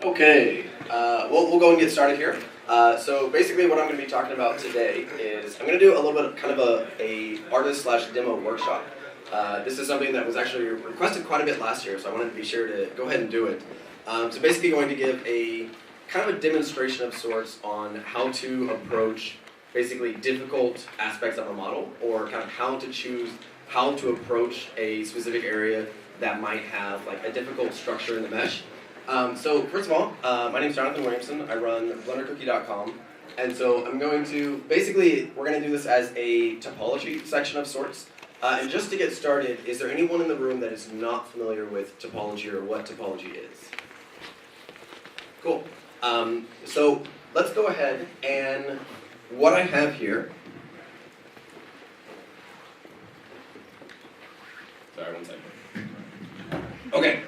Okay, we'll go and get started here. So basically what I'm going to be talking about today is I'm going to do a little bit of kind of a artist/demo workshop. This is something that was actually requested quite a bit last year, so I wanted to be sure to go ahead and do it. So basically going to give a kind of a demonstration of sorts on how to approach basically difficult aspects of a model, or kind of how to choose how to approach a specific area that might have like a difficult structure in the mesh. So first of all, my name is Jonathan Williamson. I run BlenderCookie.com, and so I'm going to basically we're going to do this as a topology section of sorts. And just to get started, is there anyone in the room that is not familiar with topology or what topology is? Cool. So let's go ahead and what I have here. Sorry, one second. Okay.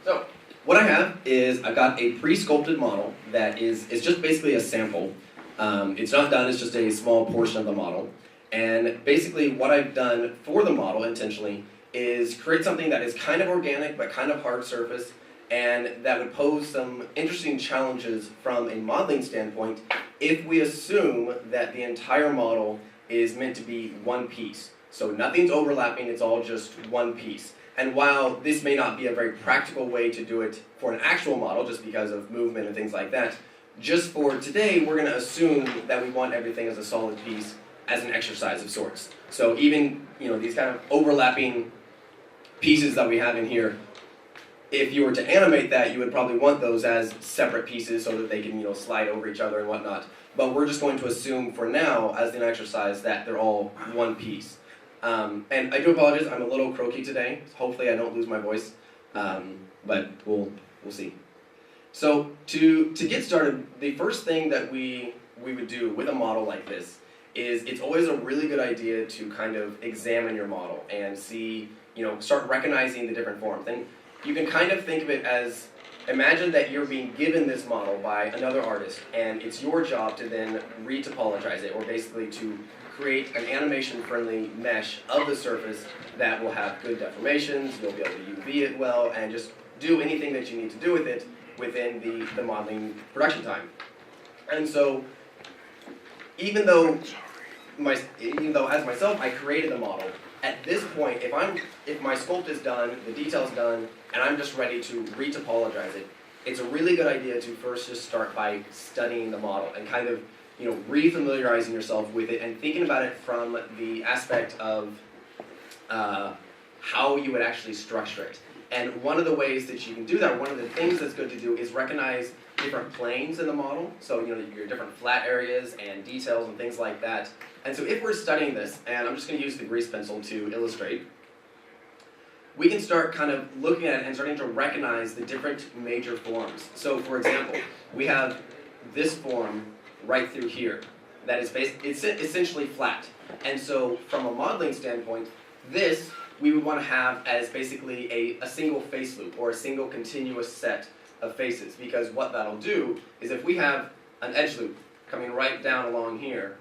So what I have is I've got a pre-sculpted model that is just basically a sample. It's not done, it's just a small portion of the model. And basically what I've done for the model intentionally is create something that is kind of organic but kind of hard surface, and that would pose some interesting challenges from a modeling standpoint if we assume that the entire model is meant to be one piece. So nothing's overlapping, it's all just one piece. And while this may not be a very practical way to do it for an actual model, just because of movement and things like that, just for today, we're going to assume that we want everything as a solid piece as an exercise of sorts. So even these kind of overlapping pieces that we have in here, if you were to animate that, you would probably want those as separate pieces so that they can slide over each other and whatnot. But we're just going to assume for now, as an exercise, that they're all one piece. And I do apologize, I'm a little croaky today. Hopefully I don't lose my voice, but we'll see. So to get started, the first thing that we would do with a model like this is it's always a really good idea to kind of examine your model and see, start recognizing the different forms. And you can kind of think of it as, imagine that you're being given this model by another artist, and it's your job to then retopologize it, or basically to create an animation-friendly mesh of the surface that will have good deformations, you'll be able to UV it well, and just do anything that you need to do with it within the modeling production time. And so, even though as myself I created the model, at this point, if my sculpt is done, the detail's done, and I'm just ready to retopologize it, it's a really good idea to first just start by studying the model and kind of re-familiarizing yourself with it and thinking about it from the aspect of how you would actually structure it. And one of the ways that you can do that, one of the things that's good to do, is recognize different planes in the model. So your different flat areas and details and things like that. And so if we're studying this, and I'm just going to use the grease pencil to illustrate, we can start kind of looking at it and starting to recognize the different major forms. So for example, we have this form right through here that is it's essentially flat. And so from a modeling standpoint, this we would want to have as basically a single face loop, or a single continuous set of faces, because what that'll do is if we have an edge loop coming right down along here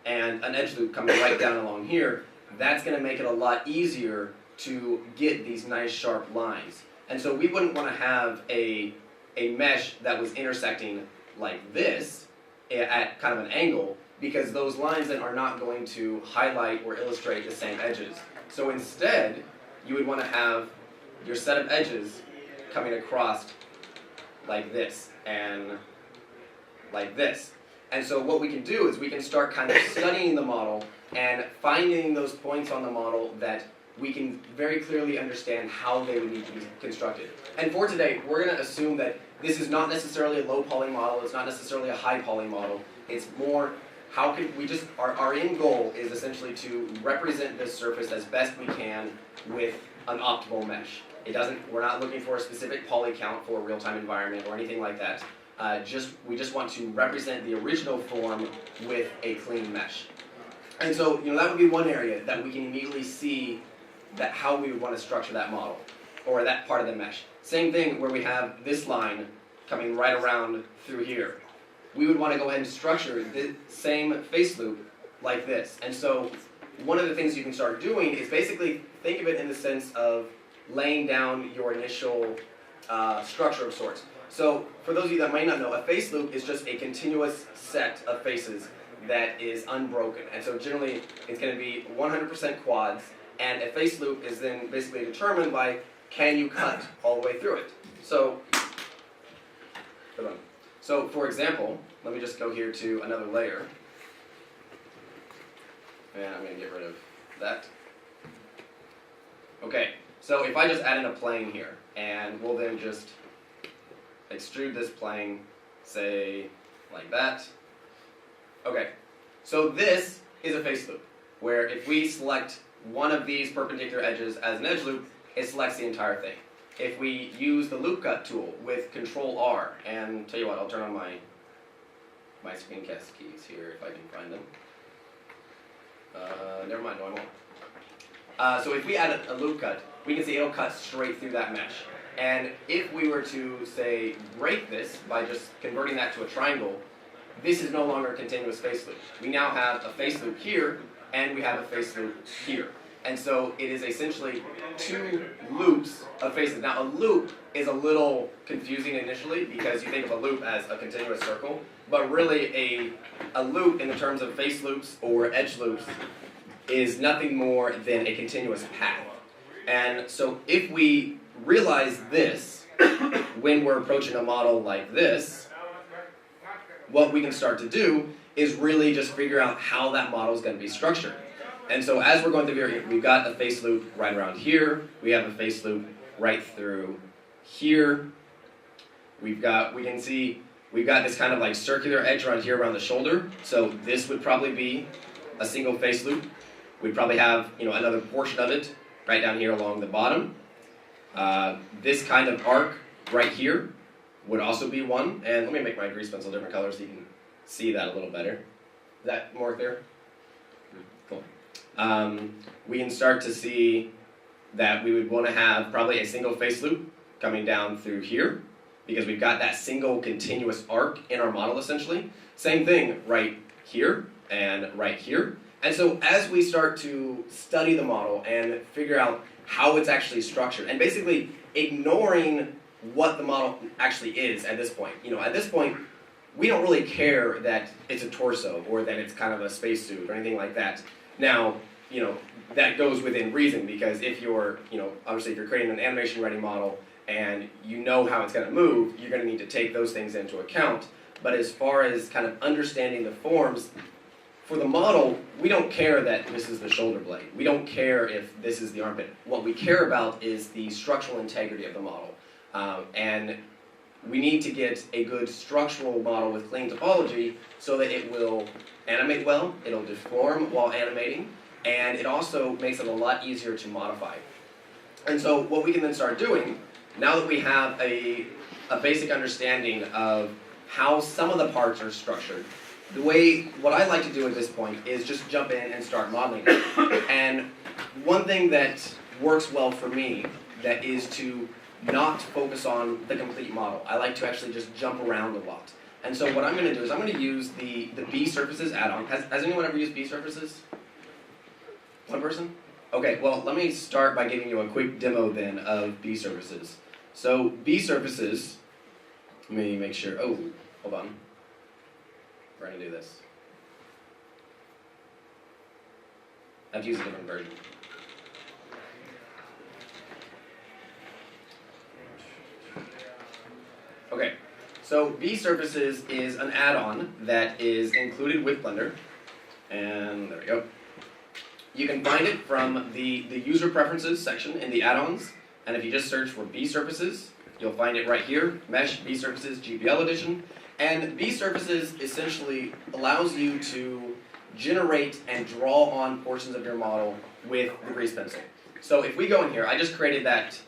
and an edge loop coming right down along here, that's going to make it a lot easier to get these nice sharp lines. And so we wouldn't want to have a mesh that was intersecting like this at kind of an angle, because those lines then are not going to highlight or illustrate the same edges. So instead, you would want to have your set of edges coming across like this and like this. And so what we can do is we can start kind of studying the model and finding those points on the model that we can very clearly understand how they would need to be constructed. And for today, we're going to assume that this is not necessarily a low poly model, it's not necessarily a high poly model, it's more how can we just, our end goal is essentially to represent this surface as best we can with an optimal mesh. We're not looking for a specific poly count for a real-time environment or anything like that. We just want to represent the original form with a clean mesh. And so, that would be one area that we can immediately see that how we would want to structure that model, or that part of the mesh. Same thing where we have this line coming right around through here. We would want to go ahead and structure the same face loop like this. And so one of the things you can start doing is basically think of it in the sense of laying down your initial structure of sorts. So for those of you that might not know, a face loop is just a continuous set of faces that is unbroken. And so generally it's going to be 100% quads, and a face loop is then basically determined by can you cut all the way through it. So, hold on. So for example, let me just go here to another layer. And I'm going to get rid of that. Okay, so if I just add in a plane here, and we'll then just extrude this plane, say, like that. Okay, so this is a face loop, where if we select one of these perpendicular edges as an edge loop, it selects the entire thing. If we use the loop cut tool with Control R, and tell you what, I'll turn on my screencast keys here if I can find them. Never mind, no I won't. So if we add a loop cut, we can see it'll cut straight through that mesh. And if we were to, say, break this by just converting that to a triangle, this is no longer a continuous face loop. We now have a face loop here, and we have a face loop here. And so it is essentially two loops of faces. Now a loop is a little confusing initially because you think of a loop as a continuous circle, but really a loop in the terms of face loops or edge loops is nothing more than a continuous path. And so if we realize this when we're approaching a model like this, what we can start to do is really just figure out how that model is going to be structured. And so as we're going through here, we've got a face loop right around here. We have a face loop right through here. We can see we've got this kind of like circular edge around here around the shoulder. So this would probably be a single face loop. We'd probably have another portion of it right down here along the bottom. This kind of arc right here would also be one. And let me make my grease pencil different colors so you can see that a little better. Is that more clear? Cool. We can start to see that we would want to have probably a single face loop coming down through here because we've got that single continuous arc in our model essentially. Same thing right here and right here. And so as we start to study the model and figure out how it's actually structured, and basically ignoring what the model actually is at this point. At this point, we don't really care that it's a torso or that it's kind of a spacesuit or anything like that. Now, that goes within reason because if you're, obviously if you're creating an animation ready model and you know how it's going to move, you're going to need to take those things into account. But as far as kind of understanding the forms, for the model, we don't care that this is the shoulder blade. We don't care if this is the armpit. What we care about is the structural integrity of the model. And we need to get a good structural model with clean topology so that it will animate well, it'll deform while animating, and it also makes it a lot easier to modify. And so what we can then start doing, now that we have a basic understanding of how some of the parts are structured, what I like to do at this point is just jump in and start modeling it. And one thing that works well for me that is to not focus on the complete model. I like to actually just jump around a lot. And so what I'm going to do is I'm going to use the B surfaces add-on. Has anyone ever used B surfaces? One person? Okay, well let me start by giving you a quick demo then of B surfaces. So B surfaces, let me make sure, hold on. We're going to do this. I have to use a different version. Okay, so B Surfaces is an add-on that is included with Blender, and there we go. You can find it from the user preferences section in the add-ons, and if you just search for B Surfaces, you'll find it right here, Mesh B Surfaces GPL Edition, and B Surfaces essentially allows you to generate and draw on portions of your model with the grease pencil. So if we go in here, I just created that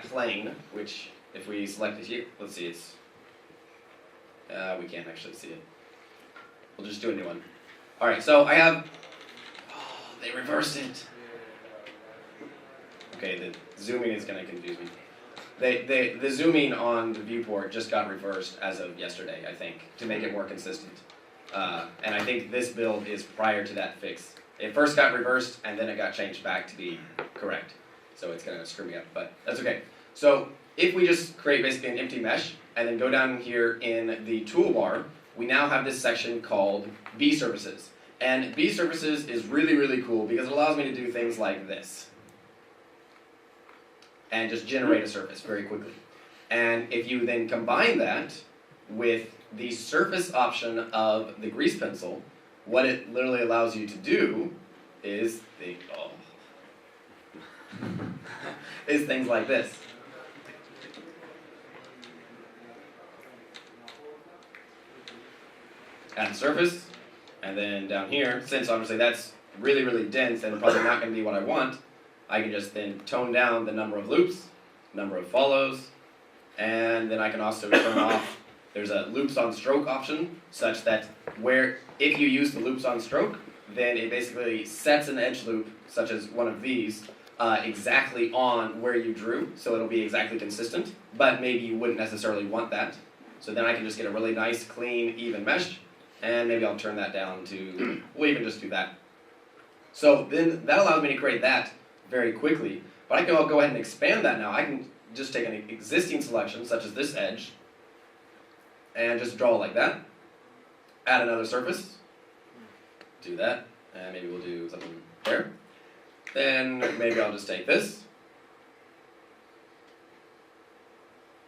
plane, which if we select it here, let's see, we can't actually see it. We'll just do a new one. All right, so I have, they reversed it. Okay, the zooming is going to confuse me. The zooming on the viewport just got reversed as of yesterday, I think, to make it more consistent. And I think this build is prior to that fix. It first got reversed, and then it got changed back to be correct. So it's going to screw me up, but that's okay. So if we just create basically an empty mesh, and then go down here in the toolbar, we now have this section called B surfaces. And B surfaces is really, really cool because it allows me to do things like this. And just generate a surface very quickly. And if you then combine that with the surface option of the grease pencil, what it literally allows you to do is things like this. Add the surface, and then down here, since obviously that's really, really dense and probably not going to be what I want, I can just then tone down the number of loops, number of follows, and then I can also turn off, there's a loops on stroke option, such that where, if you use the loops on stroke, then it basically sets an edge loop, such as one of these, exactly on where you drew, so it'll be exactly consistent, but maybe you wouldn't necessarily want that. So then I can just get a really nice, clean, even mesh, and maybe I'll turn that down to, we'll even just do that. So then that allows me to create that very quickly, but I can go ahead and expand that now. I can just take an existing selection, such as this edge, and just draw like that. Add another surface, do that, and maybe we'll do something there. Then maybe I'll just take this.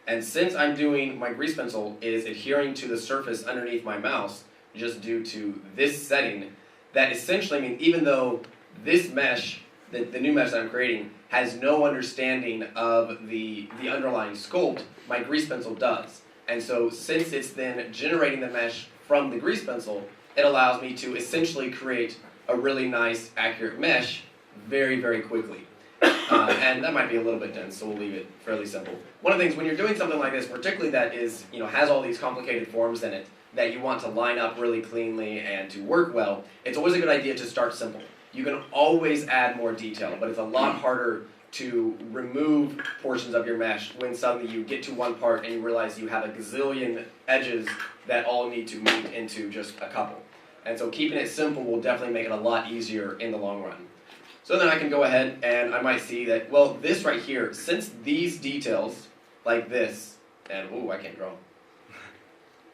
And since I'm doing, my grease pencil is adhering to the surface underneath my mouse, just due to this setting, that essentially means even though this mesh, the new mesh that I'm creating, has no understanding of the underlying sculpt, my grease pencil does. And so since it's then generating the mesh from the grease pencil, it allows me to essentially create a really nice, accurate mesh very, very quickly. And that might be a little bit dense, so we'll leave it fairly simple. One of the things, when you're doing something like this, particularly that is, has all these complicated forms in it, that you want to line up really cleanly and to work well, it's always a good idea to start simple. You can always add more detail, but it's a lot harder to remove portions of your mesh when suddenly you get to one part and you realize you have a gazillion edges that all need to meet into just a couple. And so keeping it simple will definitely make it a lot easier in the long run. So then I can go ahead and I might see that, well, this right here, since these details, like this, and ooh, I can't draw.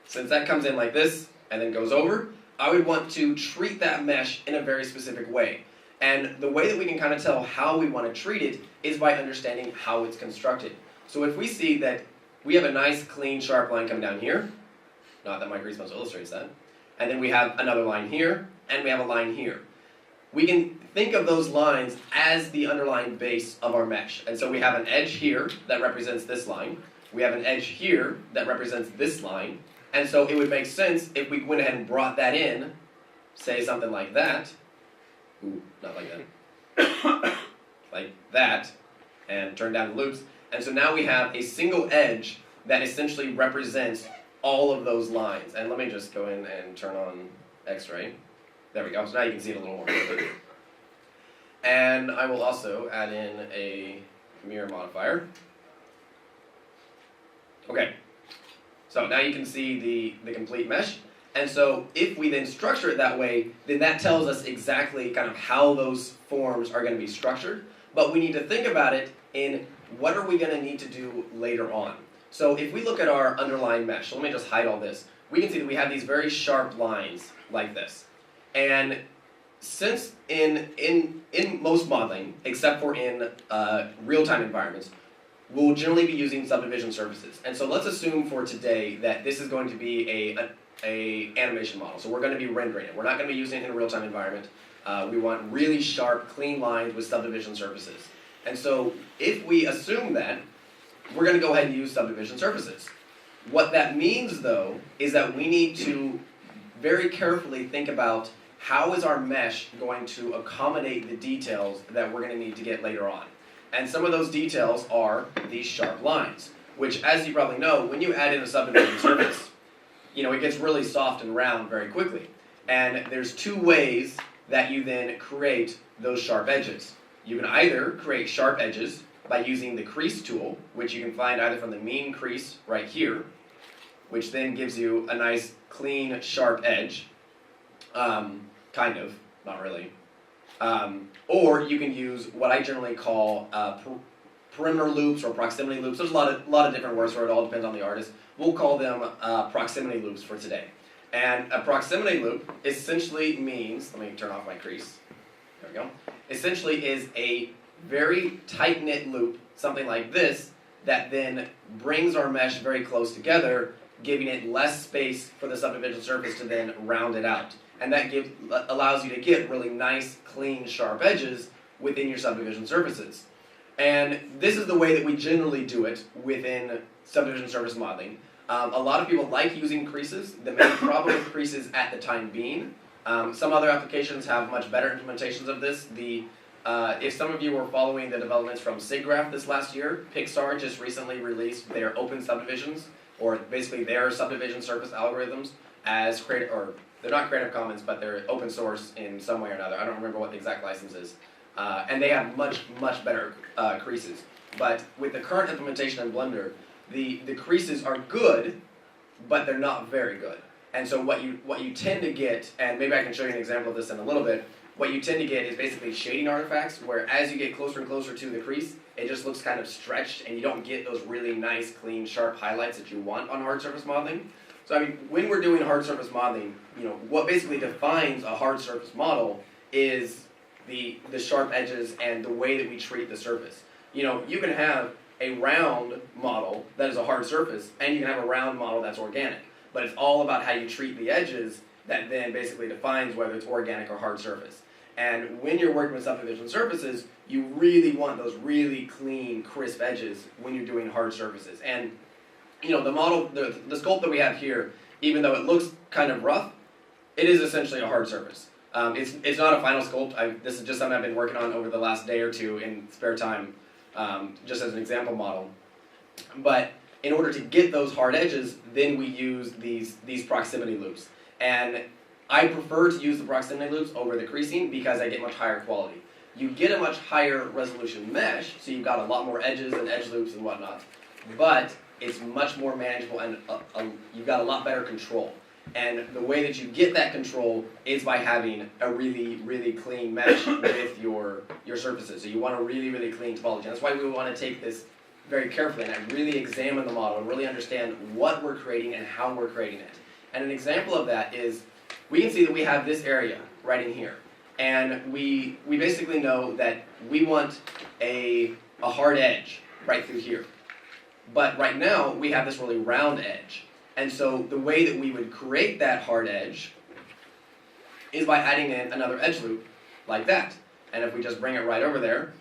Since that comes in like this and then goes over, I would want to treat that mesh in a very specific way. And the way that we can kind of tell how we want to treat it is by understanding how it's constructed. So if we see that we have a nice, clean, sharp line coming down here, not that my grease pencil illustrates that, and then we have another line here, and we have a line here. We can think of those lines as the underlying base of our mesh. And so we have an edge here that represents this line. We have an edge here that represents this line. And so it would make sense if we went ahead and brought that in, say something like that. Ooh, not like that. Like that, and turn down the loops. And so now we have a single edge that essentially represents all of those lines. And let me just go in and turn on X-ray. There we go. So now you can see it a little more clearly. And I will also add in a mirror modifier. Okay. So now you can see the complete mesh. And so if we then structure it that way, then that tells us exactly kind of how those forms are going to be structured. But we need to think about it in what are we going to need to do later on. So if we look at our underlying mesh, so let me just hide all this, we can see that we have these very sharp lines like this. And since in most modeling, except for in real-time environments, we'll generally be using subdivision surfaces. And so let's assume for today that this is going to be a animation model. So we're going to be rendering it. We're not going to be using it in a real-time environment. We want really sharp, clean lines with subdivision surfaces. And so if we assume that, we're going to go ahead and use subdivision surfaces. What that means, though, is that we need to very carefully think about how is our mesh going to accommodate the details that we're going to need to get later on. And some of those details are these sharp lines, which, as you probably know, when you add in a subdivision surface, it gets really soft and round very quickly. And there's two ways that you then create those sharp edges. You can either create sharp edges by using the crease tool, which you can find either from the mean crease right here, which then gives you a nice, clean, sharp edge. Kind of, not really. Or you can use what I generally call perimeter loops or proximity loops. There's a lot of different words for it. It all depends on the artist. We'll call them proximity loops for today. And a proximity loop essentially means, let me turn off my crease. There we go. Essentially is a very tight-knit loop, something like this, that then brings our mesh very close together, giving it less space for the subdivision surface to then round it out. And that allows you to get really nice, clean, sharp edges within your subdivision surfaces. And this is the way that we generally do it within subdivision surface modeling. A lot of people like using creases. The main problem with creases at the time being, some other applications have much better implementations of this. If some of you were following the developments from SIGGRAPH this last year, Pixar just recently released their open subdivisions, or basically their subdivision surface algorithms as creative, or they're not Creative Commons, but they're open source in some way or another. I don't remember what the exact license is. And they have much better creases. But with the current implementation in Blender, the creases are good, but they're not very good. And so what you tend to get, and maybe I can show you an example of this in a little bit, what you tend to get is basically shading artifacts, where as you get closer and closer to the crease, it just looks kind of stretched, and you don't get those really nice, clean, sharp highlights that you want on hard surface modeling. So I mean, when we're doing hard surface modeling, what basically defines a hard surface model is the sharp edges and the way that we treat the surface. You can have a round model that is a hard surface, and you can have a round model that's organic. But it's all about how you treat the edges that then basically defines whether it's organic or hard surface. And when you're working with subdivision surfaces, you really want those really clean, crisp edges when you're doing hard surfaces. And the model, the sculpt that we have here, even though it looks kind of rough, it is essentially a hard surface. It's not a final sculpt. This is just something I've been working on over the last day or two in spare time, just as an example model. But in order to get those hard edges, then we use these proximity loops. And I prefer to use the proximity loops over the creasing because I get much higher quality. You get a much higher resolution mesh, so you've got a lot more edges and edge loops and whatnot, but it's much more manageable and you've got a lot better control. And the way that you get that control is by having a really clean mesh with your surfaces. So you want a really clean topology. And that's why we want to take this very carefully and really examine the model and really understand what we're creating and how we're creating it. And an example of that is, we can see that we have this area right in here. And we basically know that we want a hard edge right through here. But right now, we have this really round edge. And so the way that we would create that hard edge is by adding in another edge loop like that. And if we just bring it right over there,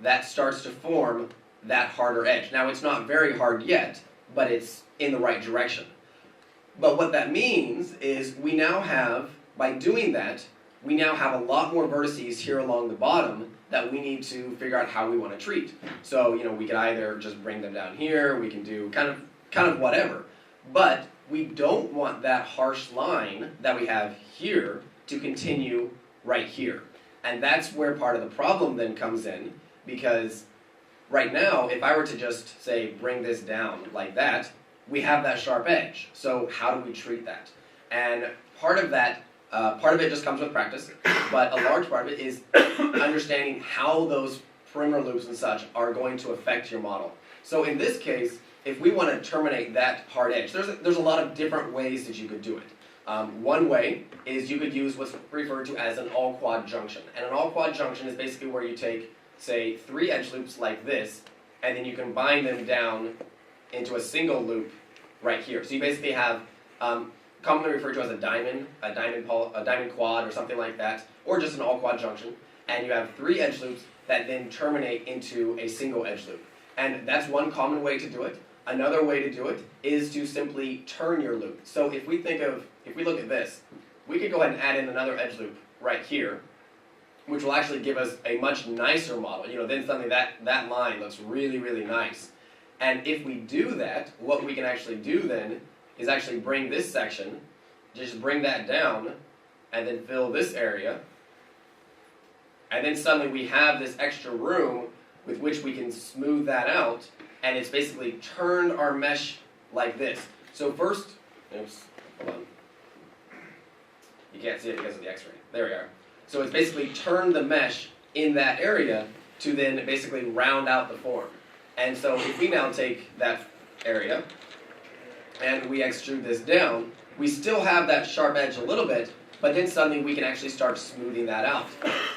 that starts to form that harder edge. Now, it's not very hard yet, but it's in the right direction. But what that means is we now have, by doing that, we now have a lot more vertices here along the bottom that we need to figure out how we want to treat. So, we could either just bring them down here, we can do kind of whatever. But we don't want that harsh line that we have here to continue right here. And that's where part of the problem then comes in, because right now, if I were to just, say, bring this down like that, we have that sharp edge. So how do we treat that? And part of it just comes with practice, but a large part of it is understanding how those perimeter loops and such are going to affect your model. So in this case, if we want to terminate that hard edge, there's a lot of different ways that you could do it. One way is you could use what's referred to as an all-quad junction. And an all-quad junction is basically where you take, say, 3 edge loops like this, and then you combine them down into a single loop right here. So you basically have commonly referred to as a diamond quad or something like that, or just an all-quad junction, and you have 3 edge loops that then terminate into a single edge loop. And that's one common way to do it. Another way to do it is to simply turn your loop. So if we look at this, we could go ahead and add in another edge loop right here, which will actually give us a much nicer model. Then suddenly that line looks really nice. And if we do that, what we can actually do then is actually bring this section, just bring that down, and then fill this area. And then suddenly we have this extra room with which we can smooth that out, and it's basically turned our mesh like this. So first, oops, hold on. You can't see it because of the x-ray. There we are. So it's basically turned the mesh in that area to then basically round out the form. And so if we now take that area and we extrude this down, we still have that sharp edge a little bit, but then suddenly we can actually start smoothing that out.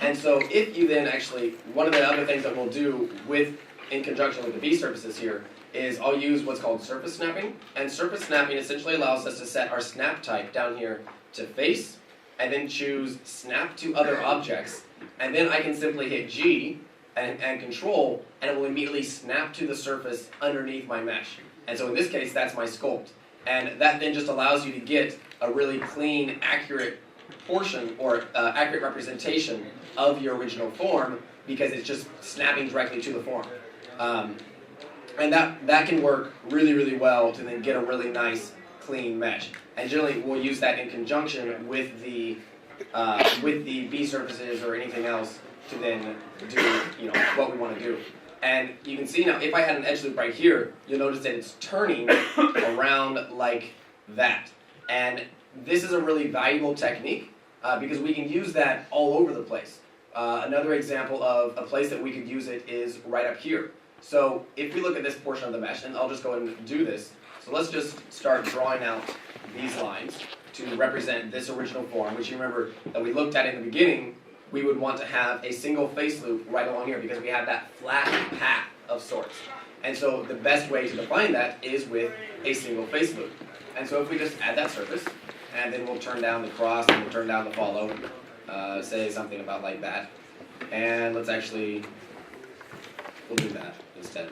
And so if you then actually, one of the other things that we'll do in conjunction with the B surfaces here is I'll use what's called surface snapping. And surface snapping essentially allows us to set our snap type down here to face, and then choose snap to other objects. And then I can simply hit G and control, and it will immediately snap to the surface underneath my mesh. And so in this case, that's my sculpt. And that then just allows you to get a really clean, accurate portion or accurate representation of your original form, because it's just snapping directly to the form. And that can work really, really well to then get a really nice, clean mesh. And generally, we'll use that in conjunction with the B surfaces or anything else to then do what we want to do. And you can see now, if I had an edge loop right here, you'll notice that it's turning around like that. And this is a really valuable technique because we can use that all over the place. Another example of a place that we could use it is right up here. So if we look at this portion of the mesh, and I'll just go and do this. So let's just start drawing out these lines to represent this original form, which you remember that we looked at in the beginning. We would want to have a single face loop right along here because we have that flat path of sorts. And so the best way to define that is with a single face loop. And so if we just add that surface, and then we'll turn down the cross and we'll turn down the follow, say something about like that. And let's actually, we'll do that instead.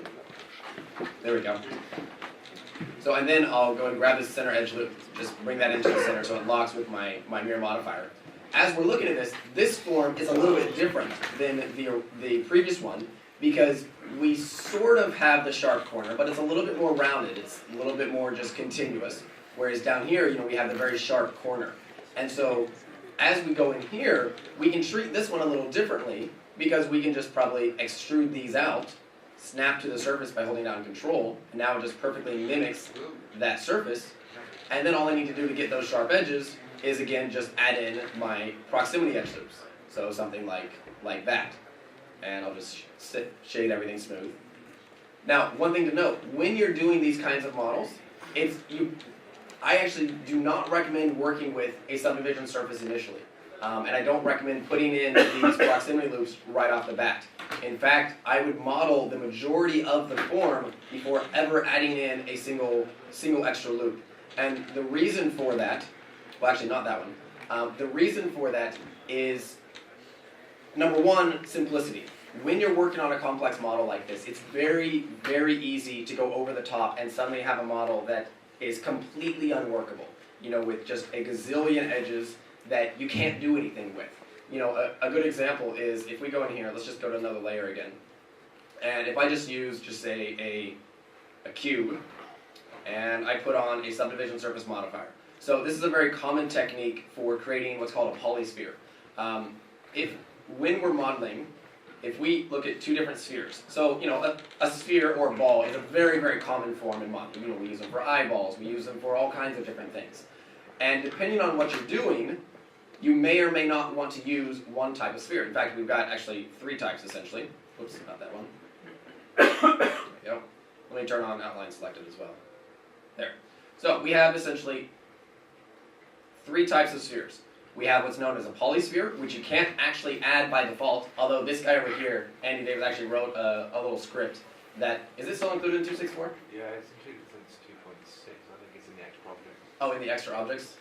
There we go. So, and then I'll go and grab this center edge loop, just bring that into the center so it locks with my mirror modifier. As we're looking at this form is a little bit different than the previous one because we sort of have the sharp corner, but it's a little bit more rounded. It's a little bit more just continuous. Whereas down here, we have the very sharp corner. And so as we go in here, we can treat this one a little differently because we can just probably extrude these out, snap to the surface by holding down control, and now it just perfectly mimics that surface. And then all I need to do to get those sharp edges is again just add in my proximity edge loops. So something like that. And I'll just shade everything smooth. Now, one thing to note, when you're doing these kinds of models, I actually do not recommend working with a subdivision surface initially. And I don't recommend putting in these proximity loops right off the bat. In fact, I would model the majority of the form before ever adding in a single extra loop. And the reason for that, well actually not that one, the reason for that is, number one, simplicity. When you're working on a complex model like this, it's very, very easy to go over the top and suddenly have a model that is completely unworkable, with just a gazillion edges that you can't do anything with. A good example is if we go in here, let's just go to another layer again. And if I just use, say, a cube, and I put on a subdivision surface modifier. So this is a very common technique for creating what's called a polysphere. When we're modeling, if we look at two different spheres, so a sphere or a ball is a very, very common form in modeling. We use them for eyeballs, we use them for all kinds of different things. And depending on what you're doing, you may or may not want to use one type of sphere. In fact, we've got actually three types essentially. Whoops, not that one. There we go. Let me turn on outline selected as well. There. So we have essentially three types of spheres. We have what's known as a polysphere, which you can't actually add by default, although this guy over here, Andy Davis, actually wrote a little script that, is this still included in 264? Yeah, it's included since 2.6. I think it's in the extra objects. Oh, in the extra objects?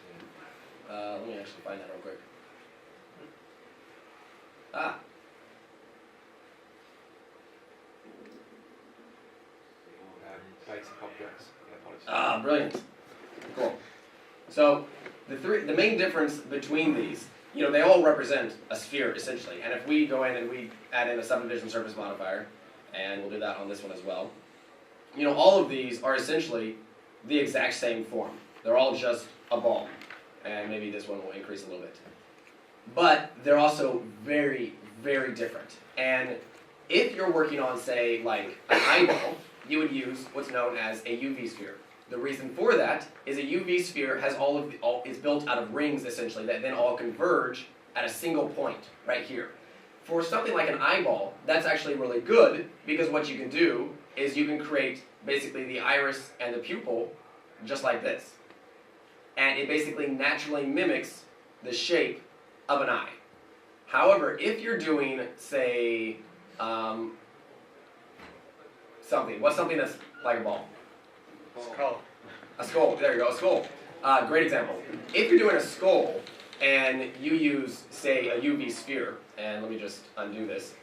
Yeah. Let me actually find that real quick. Ah. Basic objects. Yeah, Ah, brilliant. Cool. So the main difference between these, they all represent a sphere essentially. And if we go in and we add in a subdivision surface modifier, and we'll do that on this one as well, all of these are essentially the exact same form. They're all just a ball. And maybe this one will increase a little bit. But they're also very, very different. And if you're working on, say, like an eyeball, you would use what's known as a UV sphere. The reason for that is a UV sphere has is built out of rings essentially that then all converge at a single point right here. for something like an eyeball, that's actually really good because what you can do is you can create basically the iris and the pupil just like this. And it basically naturally mimics the shape of an eye. However, if you're doing, say, what's something that's like a ball? Skull. A skull, there you go, a skull. Great example. If you're doing a skull and you use, say, a UV sphere, and let me just undo this.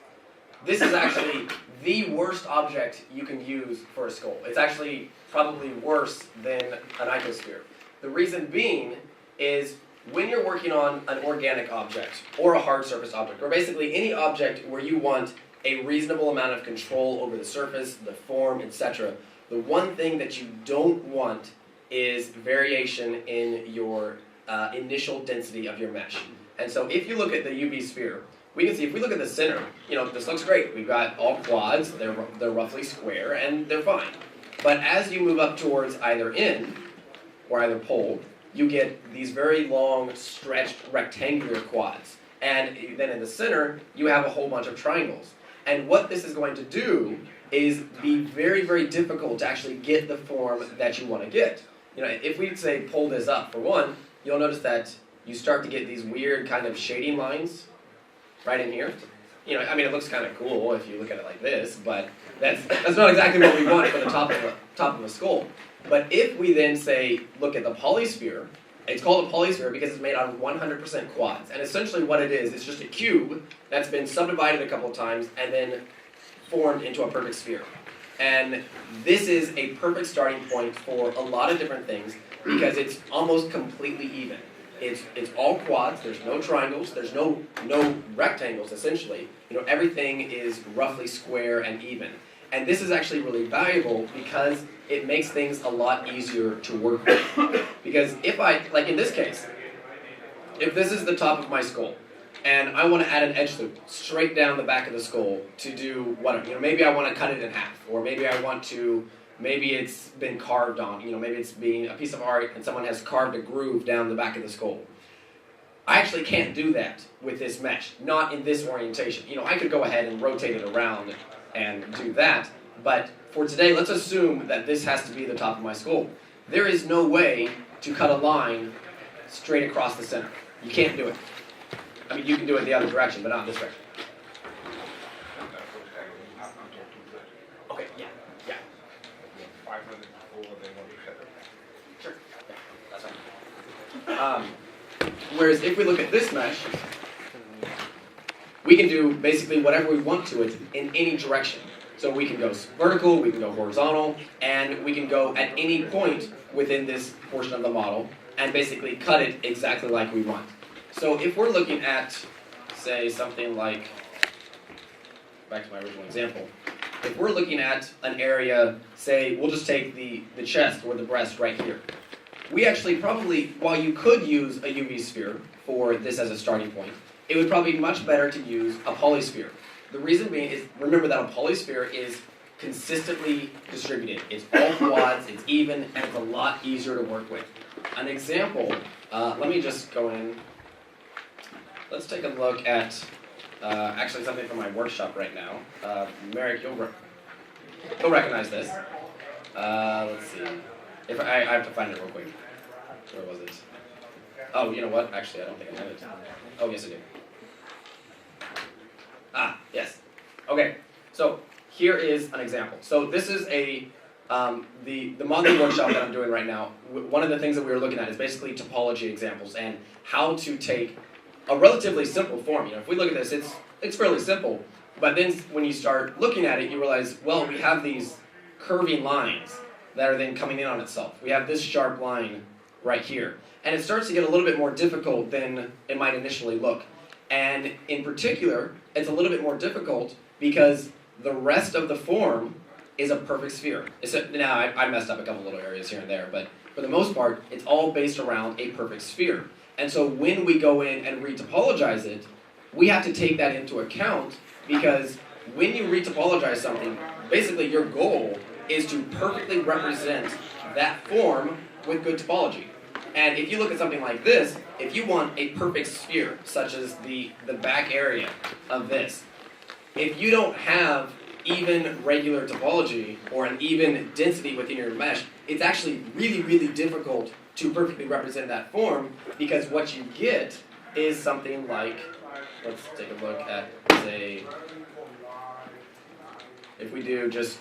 This is actually the worst object you can use for a skull. It's actually probably worse than an icosphere. The reason being is when you're working on an organic object or a hard surface object, or basically any object where you want a reasonable amount of control over the surface, the form, etc., the one thing that you don't want is variation in your initial density of your mesh. And so if you look at the UV sphere, we can see if we look at the center, this looks great. We've got all quads, they're roughly square, and they're fine. But as you move up towards either end, or either pole, you get these very long, stretched, rectangular quads. And then in the center, you have a whole bunch of triangles. And what this is going to do is be very, very difficult to actually get the form that you want to get. If we say pull this up, for one, you'll notice that you start to get these weird kind of shading lines right in here. It looks kind of cool if you look at it like this, but that's not exactly what we want for the top of a skull. But if we then say, look at the polysphere, it's called a polysphere because it's made out of 100% quads. And essentially what it is, it's just a cube that's been subdivided a couple of times and then formed into a perfect sphere. And this is a perfect starting point for a lot of different things because it's almost completely even. It's all quads, there's no triangles, there's no rectangles essentially. Everything is roughly square and even. And this is actually really valuable because it makes things a lot easier to work with. Because if like in this case, if this is the top of my skull, and I want to add an edge loop straight down the back of the skull to do whatever, maybe I want to cut it in half, or maybe maybe it's been carved on, maybe it's being a piece of art and someone has carved a groove down the back of the skull. I actually can't do that with this mesh, not in this orientation. I could go ahead and rotate it around and do that, but for today, let's assume that this has to be the top of my skull. There is no way to cut a line straight across the center. You can't do it. You can do it the other direction, but not this direction. Okay, yeah. Sure, yeah, that's fine. Whereas if we look at this mesh, we can do basically whatever we want to it in any direction. So we can go vertical, we can go horizontal, and we can go at any point within this portion of the model and basically cut it exactly like we want. So if we're looking at, say, something like, back to my original example, if we're looking at an area, say, we'll just take the chest or the breast right here. We actually probably, while you could use a UV sphere for this as a starting point, it would probably be much better to use a polysphere. The reason being is, remember that a polysphere is consistently distributed. It's all quads, it's even, and it's a lot easier to work with. An example, let me just go in. Let's take a look at actually something from my workshop right now. Merrick, you'll recognize this. Let's see. If I have to find it real quick. Where was it? Oh, you know what? Actually, I don't think I have it. Oh, yes, I do. Yes. Okay. So here is an example. So this is the modeling workshop that I'm doing right now. One of the things that we were looking at is basically topology examples and how to take a relatively simple form. If we look at this, it's fairly simple. But then when you start looking at it, you realize, well, we have these curving lines that are then coming in on itself. We have this sharp line right here. And it starts to get a little bit more difficult than it might initially look. And in particular, it's a little bit more difficult because the rest of the form is a perfect sphere. Now, I messed up a couple little areas here and there, but for the most part, it's all based around a perfect sphere. And so when we go in and retopologize it, we have to take that into account because when you retopologize something, basically your goal is to perfectly represent that form with good topology. And if you look at something like this, if you want a perfect sphere, such as the back area of this, if you don't have even regular topology or an even density within your mesh, it's actually really, really difficult to perfectly represent that form, because what you get is something like, let's take a look at, say, if we do just,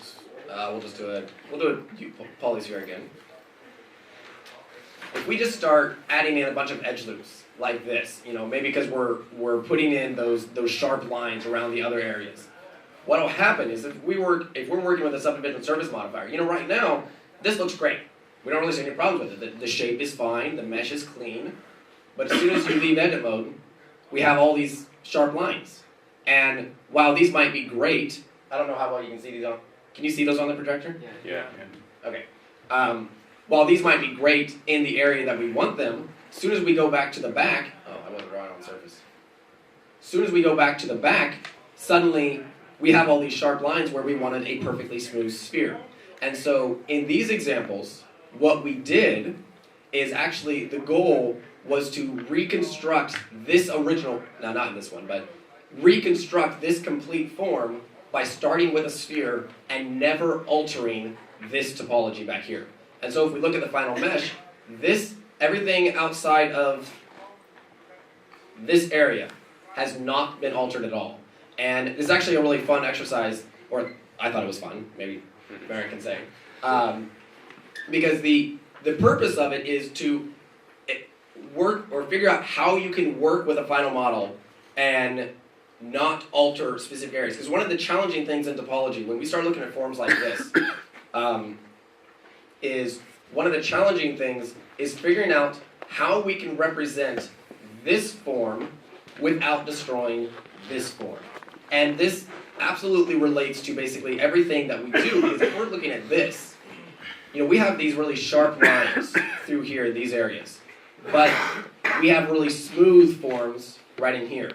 we'll do a polysphere again. If we just start adding in a bunch of edge loops like this, maybe because we're putting in those sharp lines around the other areas, what'll happen is if we're working with a subdivision surface modifier, right now this looks great. We don't really see any problems with it. The shape is fine, the mesh is clean, but as soon as you leave edit mode, we have all these sharp lines. And while these might be great, I don't know how well you can see these on. Can you see those on the projector? Yeah. Okay. While these might be great in the area that we want them, as soon as we go back to the back, I wasn't drawing on the surface. As soon as we go back to the back, suddenly we have all these sharp lines where we wanted a perfectly smooth sphere. And so in these examples, what we did is actually the goal was to reconstruct this original, now not in this one, but reconstruct this complete form by starting with a sphere and never altering this topology back here. And so if we look at the final mesh, everything outside of this area has not been altered at all. And this is actually a really fun exercise, or I thought it was fun, maybe Barry can say. Because the purpose of it is to work or figure out how you can work with a final model and not alter specific areas. Because one of the challenging things in topology, when we start looking at forms like this, is figuring out how we can represent this form without destroying this form. And this absolutely relates to basically everything that we do, because if we're looking at this, we have these really sharp lines through here in these areas, but we have really smooth forms right in here.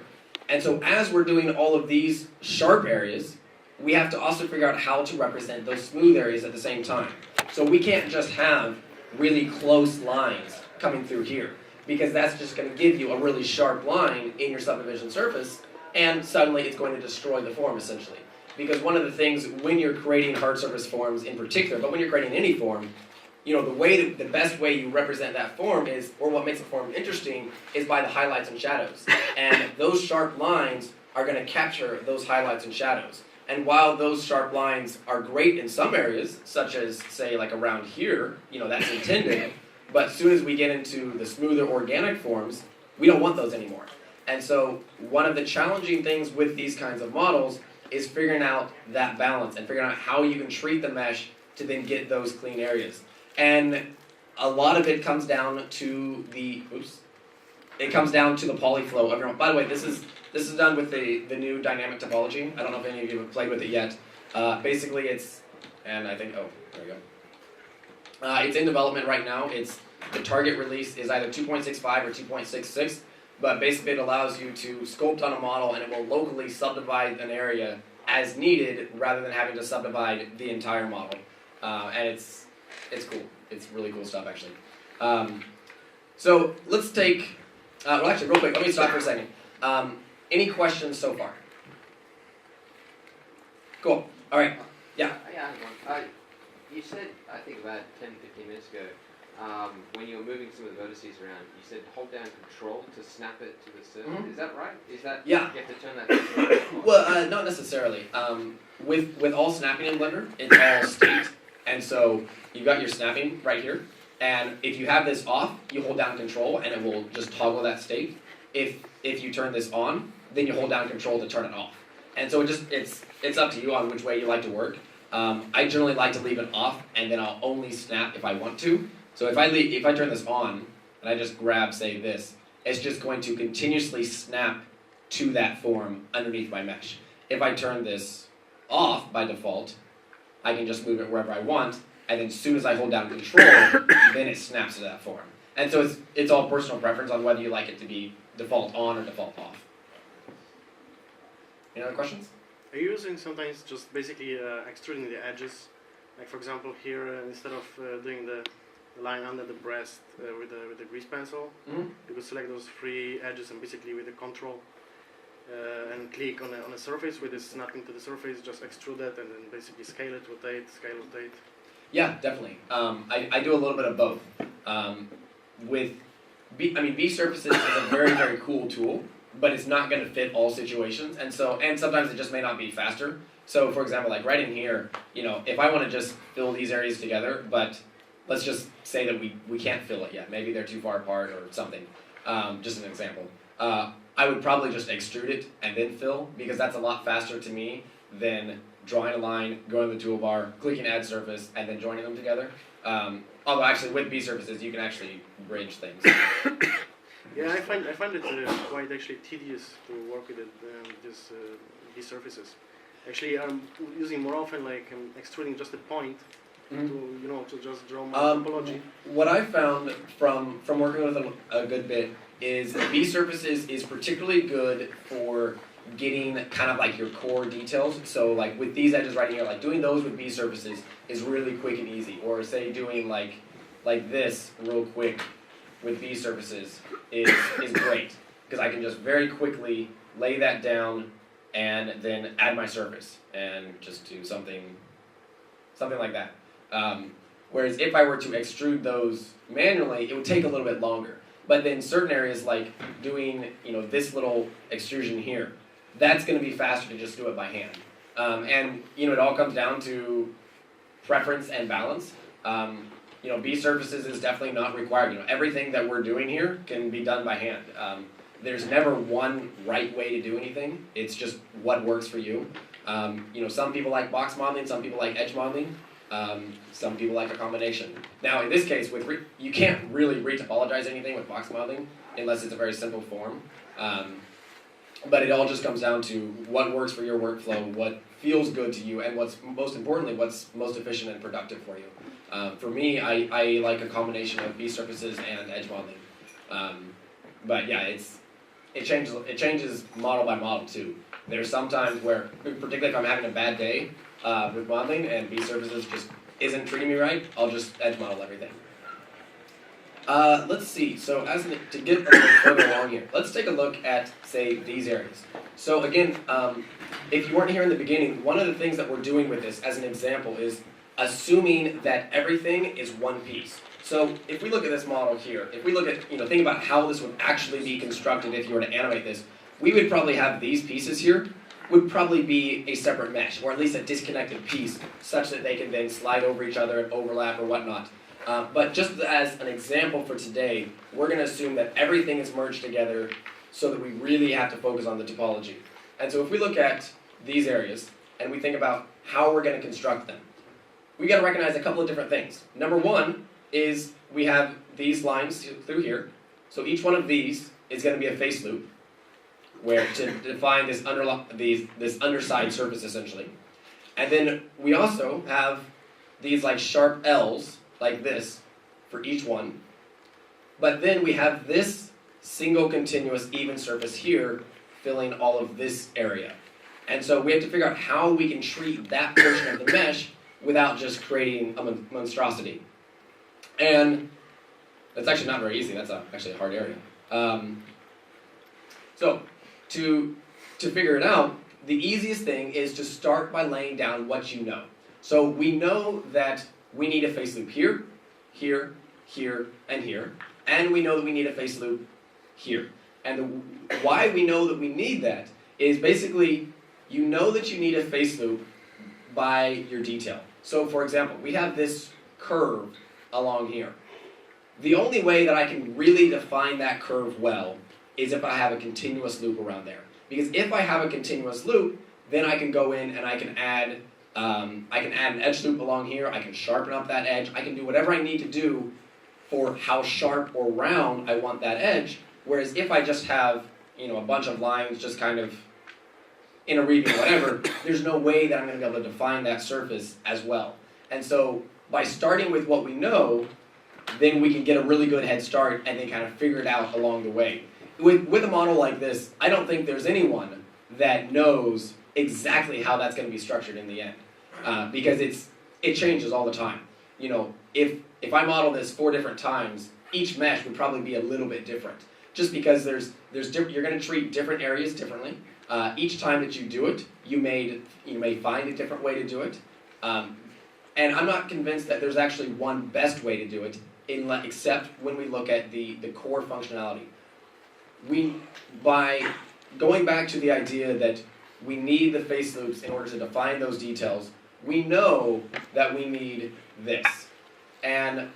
And so as we're doing all of these sharp areas, we have to also figure out how to represent those smooth areas at the same time. So we can't just have really close lines coming through here, because that's just going to give you a really sharp line in your subdivision surface, and suddenly it's going to destroy the form, essentially. Because one of the things when you're creating hard surface forms in particular, but when you're creating any form, the best way you represent that form is, or what makes a form interesting, is by the highlights and shadows. And those sharp lines are going to capture those highlights and shadows. And while those sharp lines are great in some areas, such as, say, like around here, that's intended, but as soon as we get into the smoother organic forms, we don't want those anymore. And so one of the challenging things with these kinds of models is figuring out that balance and figuring out how you can treat the mesh to then get those clean areas. And a lot of it comes down to the polyflow of your own. By the way, this is done with the new dynamic topology. I don't know if any of you have played with it yet. Basically it's, and I think, there we go. It's in development right now. The target release is either 2.65 or 2.66. But basically it allows you to sculpt on a model and it will locally subdivide an area as needed rather than having to subdivide the entire model. And it's cool. It's really cool stuff, actually. So let's take, actually real quick, let me stop for a second. Any questions so far? Cool. All right. Yeah. Yeah, I have one. You said, I think about 10, 15 minutes ago, when you were moving some of the vertices around, you said hold down Control to snap it to the surface. Mm-hmm. Is that right? Is that, yeah. You have to turn that to Well, not necessarily. With all snapping in Blender, it's all state. And so you've got your snapping right here. And if you have this off, you hold down Control and it will just toggle that state. If you turn this on, then you hold down Control to turn it off. And so it's up to you on which way you like to work. I generally like to leave it off, and then I'll only snap if I want to. So if I turn this on, and I just grab, say, this, it's just going to continuously snap to that form underneath my mesh. If I turn this off by default, I can just move it wherever I want, and then as soon as I hold down Control, then it snaps to that form. And so it's all personal preference on whether you like it to be default on or default off. Any other questions? Are you using sometimes just basically extruding the edges? Like for example here, instead of doing the line under the breast with the grease pencil. Mhm. You could select those 3 edges and basically with the control and click on a surface with the snapping to the surface, just extrude it and then basically scale it, rotate, scale, rotate. Yeah, definitely. I do a little bit of both. With B surfaces is a very, very cool tool, but it's not going to fit all situations, and sometimes it just may not be faster. So, for example, like right in here, if I want to just fill these areas together, but let's just say that we can't fill it yet. Maybe they're too far apart or something. Just an example. I would probably just extrude it and then fill, because that's a lot faster to me than drawing a line, going to the toolbar, clicking add surface, and then joining them together. Although actually with B surfaces you can actually bridge things. Yeah, I find it quite actually tedious to work with these surfaces. Actually, I'm using more often like extruding just a point to just draw my topology. What I found from working with them a good bit is B surfaces is particularly good for getting kind of like your core details. So like with these edges right here, like doing those with B surfaces is really quick and easy. Or say doing like this real quick with B surfaces is great, because I can just very quickly lay that down and then add my surface and just do something like that. Whereas if I were to extrude those manually, it would take a little bit longer. But then certain areas like doing this little extrusion here, that's going to be faster to just do it by hand. And it all comes down to preference and balance. B surfaces is definitely not required. Everything that we're doing here can be done by hand. There's never one right way to do anything. It's just what works for you. Some people like box modeling, some people like edge modeling, some people like a combination. Now, in this case, you can't really retopologize anything with box modeling unless it's a very simple form. But it all just comes down to what works for your workflow, what feels good to you, and what's most efficient and productive for you. For me, I like a combination of B surfaces and edge modeling. But yeah, it changes model by model too. There's some times where, particularly if I'm having a bad day with modeling and B surfaces just isn't treating me right, I'll just edge model everything. Let's see, so to get a little further along here, let's take a look at, say, these areas. So again, if you weren't here in the beginning, one of the things that we're doing with this, as an example, is assuming that everything is one piece. So if we look at this model here, if we look at, think about how this would actually be constructed if you were to animate this, we would probably have these pieces here would probably be a separate mesh, or at least a disconnected piece, such that they can then slide over each other and overlap or whatnot. But just as an example for today, we're going to assume that everything is merged together so that we really have to focus on the topology. And so if we look at these areas and we think about how we're going to construct them, we got to recognize a couple of different things. Number one is we have these lines through here. So each one of these is going to be a face loop, where to define this underside surface essentially. And then we also have these like sharp L's like this for each one. But then we have this single continuous even surface here filling all of this area. And so we have to figure out how we can treat that portion of the mesh without just creating a monstrosity. And that's actually not very easy. That's actually a hard area. So to figure it out, the easiest thing is to start by laying down what you know. So we know that we need a face loop here, here, here, and here. And we know that we need a face loop here. And why we know that we need that is basically, you know that you need a face loop by your detail. So for example, we have this curve along here. The only way that I can really define that curve well is if I have a continuous loop around there. Because if I have a continuous loop, then I can go in and I can add an edge loop along here, I can sharpen up that edge, I can do whatever I need to do for how sharp or round I want that edge. Whereas if I just have, a bunch of lines just kind of in a region or whatever, there's no way that I'm going to be able to define that surface as well. And so by starting with what we know, then we can get a really good head start and then kind of figure it out along the way. With a model like this, I don't think there's anyone that knows exactly how that's going to be structured in the end, because it changes all the time. you know, if I model this 4 different times, each mesh would probably be a little bit different. Just because you're going to treat different areas differently. Each time that you do it, you may find a different way to do it. And I'm not convinced that there's actually one best way to do it, except when we look at the core functionality. By going back to the idea that we need the face loops in order to define those details, we know that we need this. And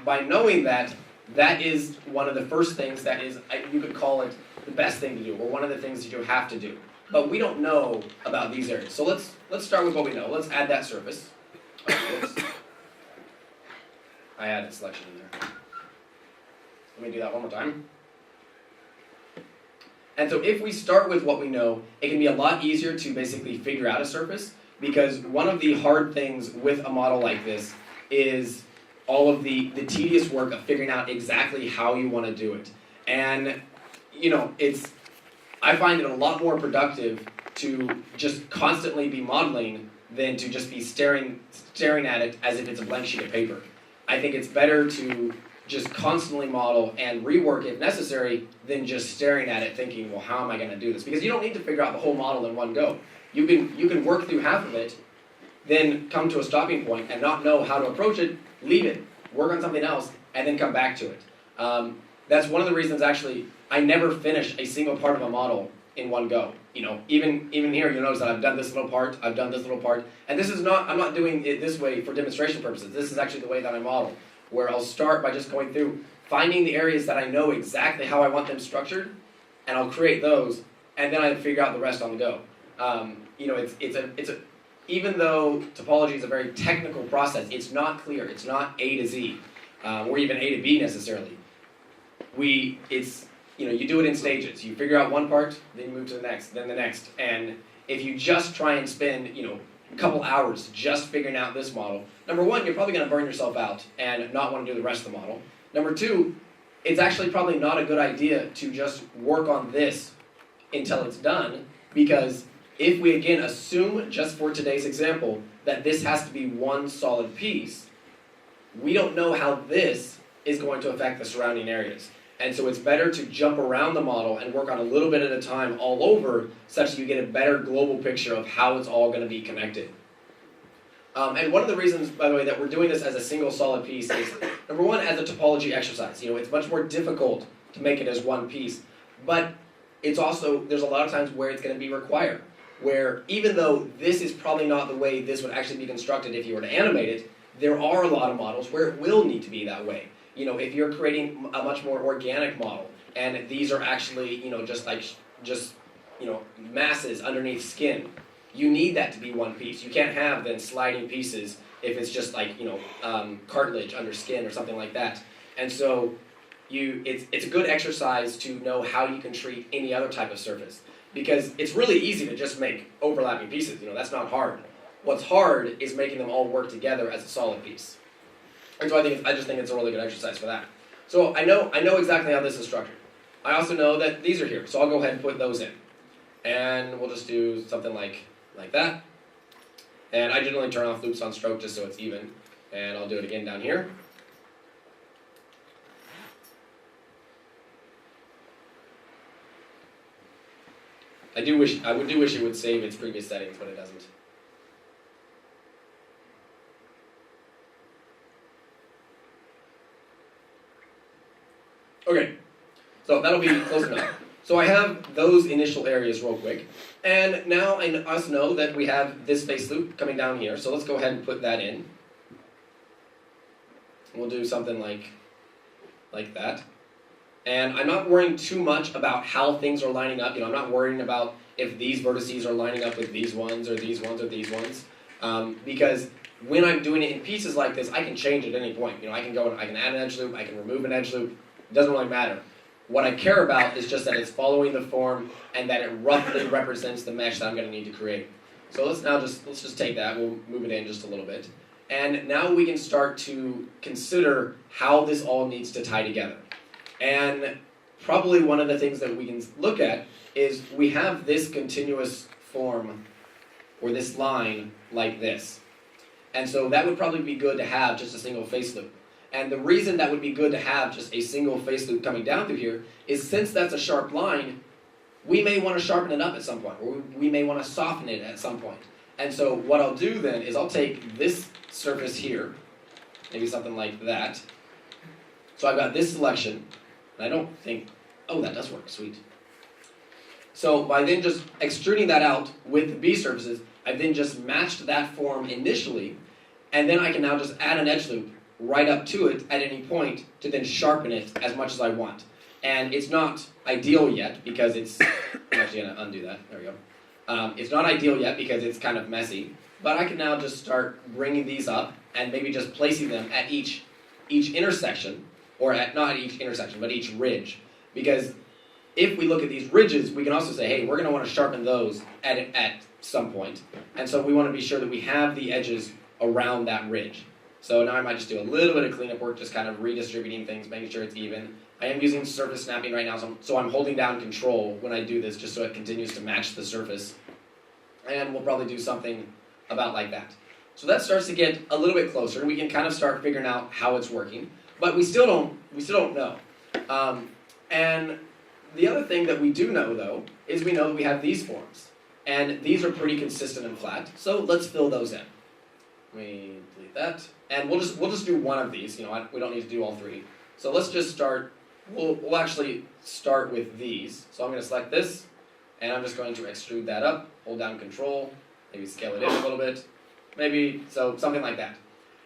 by knowing that, that is one of the first things that is, you could call it the best thing to do, or one of the things that you have to do. But we don't know about these areas. So let's start with what we know. Let's add that surface. I added selection in there. Let me do that one more time. And so if we start with what we know, it can be a lot easier to basically figure out a surface, because one of the hard things with a model like this is all of the tedious work of figuring out exactly how you want to do it. And, you know, I find it a lot more productive to just constantly be modeling than to just be staring at it as if it's a blank sheet of paper. I think it's better to just constantly model and rework if necessary than just staring at it thinking, well, how am I going to do this? Because you don't need to figure out the whole model in one go. You can work through half of it, then come to a stopping point and not know how to approach it, leave it, work on something else, and then come back to it. That's one of the reasons, actually, I never finish a single part of a model in one go. You know, even here, you'll notice that I've done this little part, I've done this little part, and this is not, I'm not doing it this way for demonstration purposes. This is actually the way that I model, where I'll start by just going through, finding the areas that I know exactly how I want them structured, and I'll create those, and then I figure out the rest on the go. You know, even though topology is a very technical process, it's not clear. It's not A to Z, or even A to B necessarily. You know, you do it in stages. You figure out one part, then you move to the next, then the next. And if you just try and spend, you know, a couple hours just figuring out this model, number one, you're probably going to burn yourself out and not want to do the rest of the model. Number two, it's actually probably not a good idea to just work on this until it's done, because if we again assume, just for today's example, that this has to be one solid piece, we don't know how this is going to affect the surrounding areas. And so it's better to jump around the model and work on a little bit at a time all over, such that you get a better global picture of how it's all going to be connected. And one of the reasons, by the way, that we're doing this as a single solid piece is, number one, as a topology exercise. You know, it's much more difficult to make it as one piece, but it's also, there's a lot of times where it's going to be required, where even though this is probably not the way this would actually be constructed if you were to animate it, there are a lot of models where it will need to be that way. You know, if you're creating a much more organic model, and these are actually, you know, just masses underneath skin, you need that to be one piece. You can't have then sliding pieces if it's just like, you know, cartilage under skin or something like that. And so it's a good exercise to know how you can treat any other type of surface, because it's really easy to just make overlapping pieces. You know, that's not hard. What's hard is making them all work together as a solid piece. And so I just think it's a really good exercise for that. So I know exactly how this is structured. I also know that these are here, so I'll go ahead and put those in. And we'll just do something like that. And I generally turn off loops on stroke just so it's even. And I'll do it again down here. I do wish it would save its previous settings, but it doesn't. Okay, so that'll be close enough. So I have those initial areas real quick, and now I also know that we have this face loop coming down here, so let's go ahead and put that in. We'll do something like that. And I'm not worrying too much about how things are lining up. You know, I'm not worrying about if these vertices are lining up with these ones or these ones or these ones, because when I'm doing it in pieces like this, I can change at any point. You know, I can go and I can add an edge loop, I can remove an edge loop. It doesn't really matter. What I care about is just that it's following the form and that it roughly represents the mesh that I'm going to need to create. So let's just take that. We'll move it in just a little bit. And now we can start to consider how this all needs to tie together. And probably one of the things that we can look at is we have this continuous form, or this line, like this. And so that would probably be good to have just a single face loop. And the reason that would be good to have just a single face loop coming down through here is since that's a sharp line, we may want to sharpen it up at some point, or we may want to soften it at some point. And so what I'll do then is I'll take this surface here, maybe something like that. So I've got this selection, and I don't think, oh, that does work, sweet. So by then just extruding that out with the B surfaces, I've then just matched that form initially, and then I can now just add an edge loop right up to it at any point to then sharpen it as much as I want. And it's not ideal yet because it's, I'm actually going to undo that, there we go. It's not ideal yet because it's kind of messy, but I can now just start bringing these up and maybe just placing them at each intersection, or at, not at each intersection, but each ridge. Because if we look at these ridges, we can also say, hey, we're going to want to sharpen those at some point. And so we want to be sure that we have the edges around that ridge. So now I might just do a little bit of cleanup work, just kind of redistributing things, making sure it's even. I am using surface snapping right now, so I'm holding down control when I do this, just so it continues to match the surface. And we'll probably do something about like that. So that starts to get a little bit closer, and we can kind of start figuring out how it's working. But we still don't know. And the other thing that we do know, though, is we know that we have these forms. And these are pretty consistent and flat, so let's fill those in. We delete that. And we'll just do one of these. We don't need to do all three. So let's just start. We'll actually start with these. So I'm going to select this, and I'm just going to extrude that up. Hold down Control. Maybe scale it in a little bit. Maybe so something like that.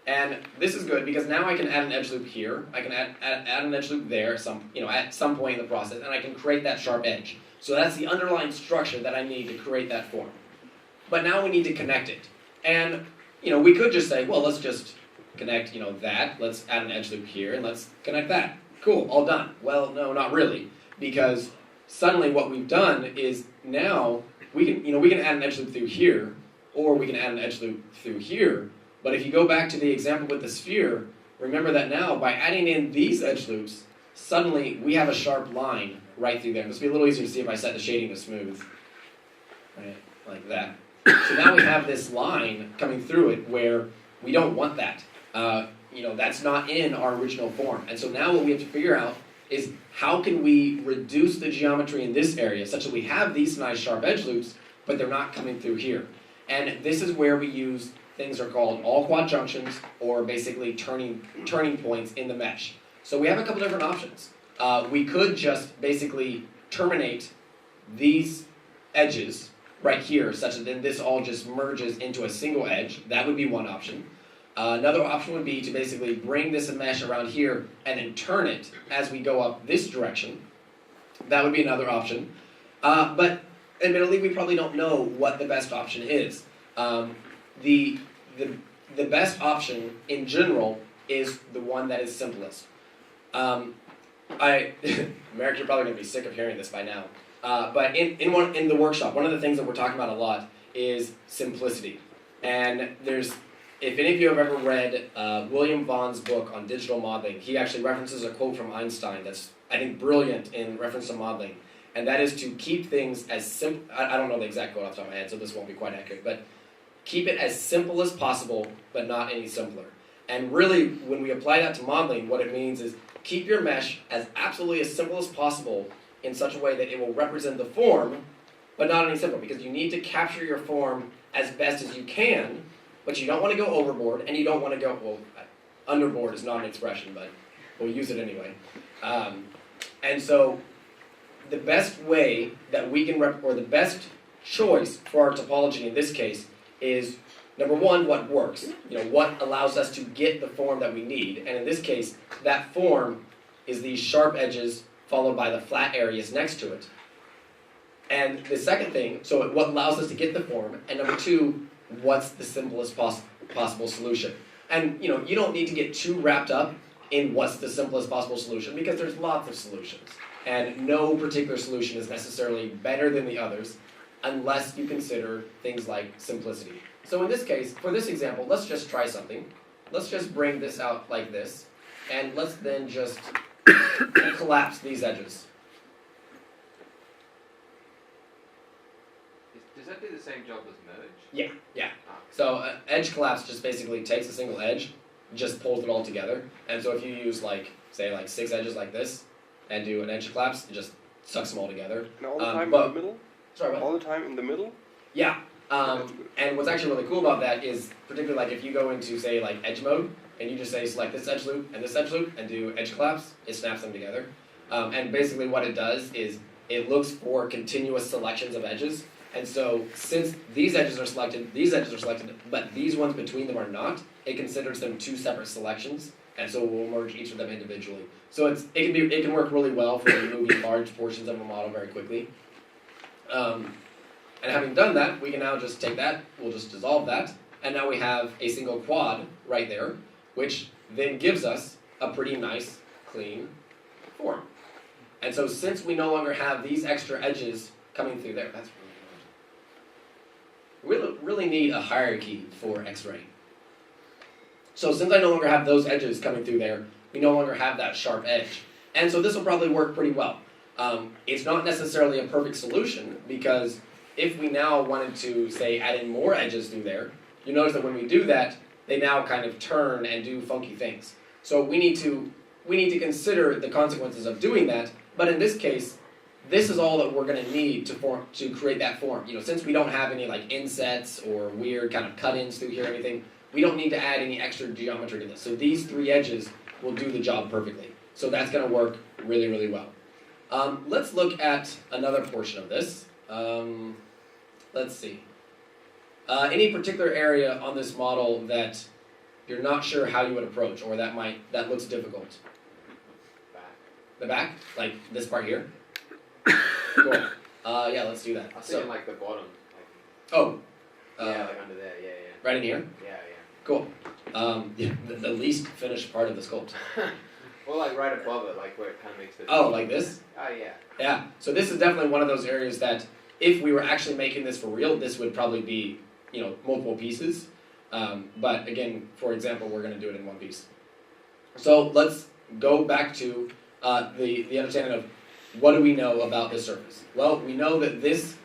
And this is good because now I can add an edge loop here. I can add an edge loop there. At some point in the process, and I can create that sharp edge. So that's the underlying structure that I need to create that form. But now we need to connect it. And we could just say, well, let's just connect, that. Let's add an edge loop here, and let's connect that. Cool, all done. Well, no, not really, because suddenly what we've done is now we can add an edge loop through here, or we can add an edge loop through here. But if you go back to the example with the sphere, remember that now by adding in these edge loops, suddenly we have a sharp line right through there. This will be a little easier to see if I set the shading to smooth, right, like that. So now we have this line coming through it where we don't want that. That's not in our original form. And so now what we have to figure out is how can we reduce the geometry in this area such that we have these nice sharp edge loops, but they're not coming through here. And this is where we use things are called all-quad junctions, or basically turning points in the mesh. So we have a couple different options. We could just basically terminate these edges right here, such that then this all just merges into a single edge. That would be one option. Another option would be to basically bring this mesh around here and then turn it as we go up this direction. That would be another option. But admittedly, we probably don't know what the best option is. The best option in general is the one that is simplest. Merrick, you're probably going to be sick of hearing this by now. But in the workshop, one of the things that we're talking about a lot is simplicity. And if any of you have ever read William Vaughn's book on digital modeling, he actually references a quote from Einstein that's, I think, brilliant in reference to modeling. And that is to keep things as simple. I don't know the exact quote off the top of my head, so this won't be quite accurate. But keep it as simple as possible, but not any simpler. And really, when we apply that to modeling, what it means is keep your mesh as absolutely as simple as possible in such a way that it will represent the form, but not any simpler, because you need to capture your form as best as you can, but you don't want to go overboard, and you don't want to go, well, underboard is not an expression, but we'll use it anyway. And so the best way that we can, or the best choice for our topology in this case is, number one, what works. What allows us to get the form that we need. And in this case, that form is these sharp edges followed by the flat areas next to it. And the second thing, so what allows us to get the form, and number two, what's the simplest possible solution. And you don't need to get too wrapped up in what's the simplest possible solution, because there's lots of solutions. And no particular solution is necessarily better than the others, unless you consider things like simplicity. So in this case, for this example, let's just try something. Let's just bring this out like this, and let's then just collapse these edges. Does that do the same job as merge? Yeah. Ah. So edge collapse just basically takes a single edge, just pulls it all together. And so if you use say 6 edges like this, and do an edge collapse, it just sucks them all together. And all the time in but- the middle? Sorry, what? All the time in the middle? Yeah. That's good. And what's actually really cool about that is, particularly like if you go into say like edge mode, and you just say select this edge loop and this edge loop, and do edge collapse, it snaps them together. And basically what it does is it looks for continuous selections of edges. And so since these edges are selected, but these ones between them are not, it considers them 2 separate selections, and so we'll merge each of them individually. So it can work really well for removing large portions of a model very quickly. And having done that, we can now just take that, we'll just dissolve that, and now we have a single quad right there, which then gives us a pretty nice, clean form. And so since we no longer have these extra edges coming through there, that's really hard. We really need a hierarchy for X-ray. So since I no longer have those edges coming through there, we no longer have that sharp edge. And so this will probably work pretty well. It's not necessarily a perfect solution, because if we now wanted to, say, add in more edges through there, you notice that when we do that, they now kind of turn and do funky things. So we need to consider the consequences of doing that, but in this case, this is all that we're going to need to create that form. Since we don't have any like insets or weird kind of cut-ins through here or anything, we don't need to add any extra geometry to this. So these 3 edges will do the job perfectly. So that's going to work really, really well. Let's look at another portion of this. Let's see. Any particular area on this model that you're not sure how you would approach, or that looks difficult? Back. The back? Like this part here? Cool. Yeah, let's do that. I was thinking like the bottom. Oh. Yeah, like under there. Yeah. Right in here? Yeah. Cool. Yeah, the least finished part of the sculpt. Or like right above it, like where it kind of makes the. Oh, like this? Oh yeah. Yeah. So this is definitely one of those areas that if we were actually making this for real, this would probably be, multiple pieces. But again, for example, we're going to do it in one piece. So let's go back to the understanding of what do we know about this surface. Well, we know that this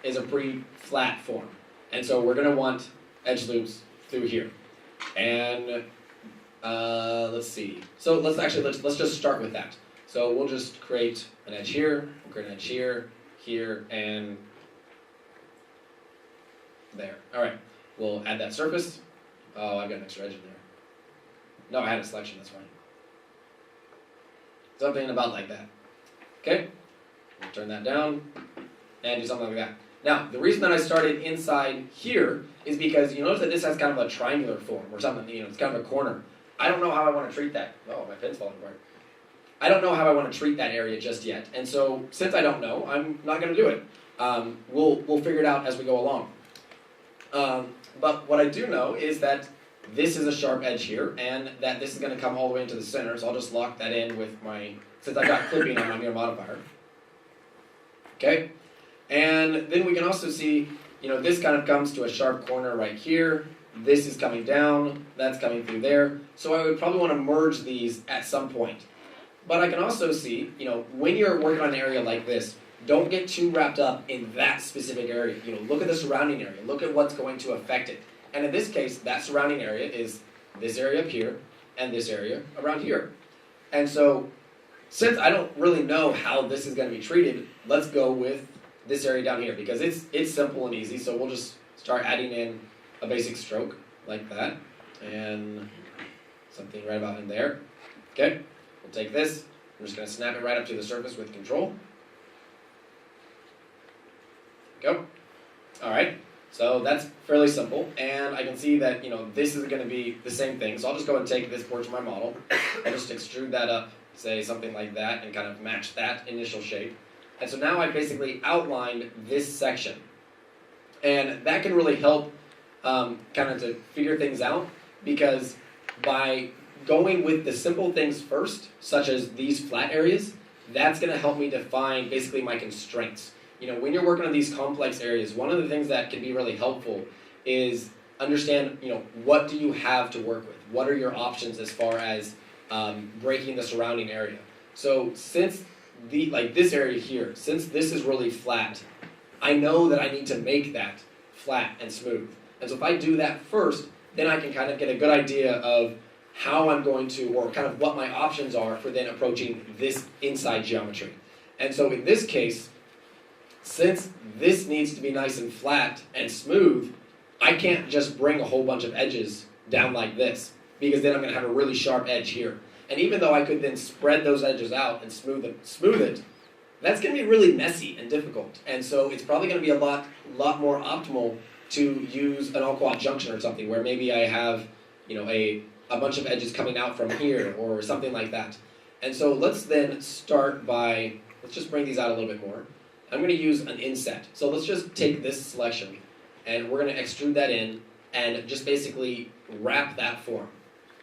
is a pretty flat form, and so we're going to want edge loops through here. And let's see. So let's just start with that. So we'll just create an edge here. We'll create an edge here, here, and there. All right. We'll add that surface. Oh, I've got an extra edge in there. No, I had a selection. That's fine. Something about like that. Okay. We'll turn that down and do something like that. Now, the reason that I started inside here is because you notice that this has kind of a triangular form or something. It's kind of a corner. I don't know how I want to treat that. Oh, my pen's falling apart. I don't know how I want to treat that area just yet. And so, since I don't know, I'm not going to do it. We'll figure it out as we go along. But what I do know is that this is a sharp edge here, and that this is going to come all the way into the center, so I'll just lock that in with since I've got clipping on my mirror modifier. Okay? And then we can also see, this kind of comes to a sharp corner right here. This is coming down, that's coming through there. So I would probably want to merge these at some point. But I can also see, when you're working on an area like this, don't get too wrapped up in that specific area. Look at the surrounding area. Look at what's going to affect it. And in this case, that surrounding area is this area up here and this area around here. And so, since I don't really know how this is going to be treated, let's go with this area down here because it's simple and easy. So we'll just start adding in a basic stroke like that and something right about in there. Okay, we'll take this. I'm just going to snap it right up to the surface with control. Go. All right. So that's fairly simple, and I can see that this is going to be the same thing. So I'll just go and take this portion of my model. I'll just extrude that up, say something like that, and kind of match that initial shape. And so now I basically outlined this section, and that can really help kind of to figure things out because by going with the simple things first, such as these flat areas, that's going to help me define basically my constraints. When you're working on these complex areas, one of the things that can be really helpful is understand, what do you have to work with? What are your options as far as breaking the surrounding area? So since this area here, since this is really flat, I know that I need to make that flat and smooth. And so if I do that first, then I can kind of get a good idea of how I'm going to, or kind of what my options are for then approaching this inside geometry. And so in this case, since this needs to be nice and flat and smooth, I can't just bring a whole bunch of edges down like this, because then I'm going to have a really sharp edge here. And even though I could then spread those edges out and smooth it, that's going to be really messy and difficult. And so it's probably going to be a lot more optimal to use an all-quad junction or something, where maybe I have, a bunch of edges coming out from here or something like that. And so let's then start by, let's just bring these out a little bit more. I'm going to use an inset. So let's just take this selection and we're going to extrude that in and just basically wrap that form,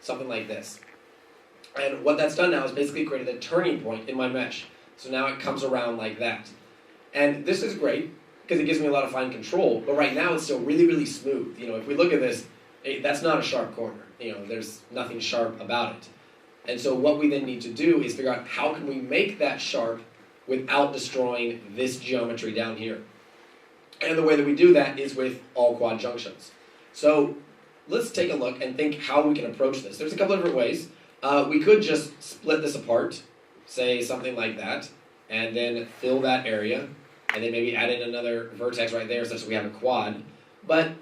something like this. And what that's done now is basically created a turning point in my mesh. So now it comes around like that. And this is great because it gives me a lot of fine control, but right now it's still really, really smooth. If we look at this, that's not a sharp corner. There's nothing sharp about it. And so what we then need to do is figure out how can we make that sharp without destroying this geometry down here. And the way that we do that is with all quad junctions. So let's take a look and think how we can approach this. There's a couple of different ways. We could just split this apart, say something like that, and then fill that area, and then maybe add in another vertex right there such that we have a quad. But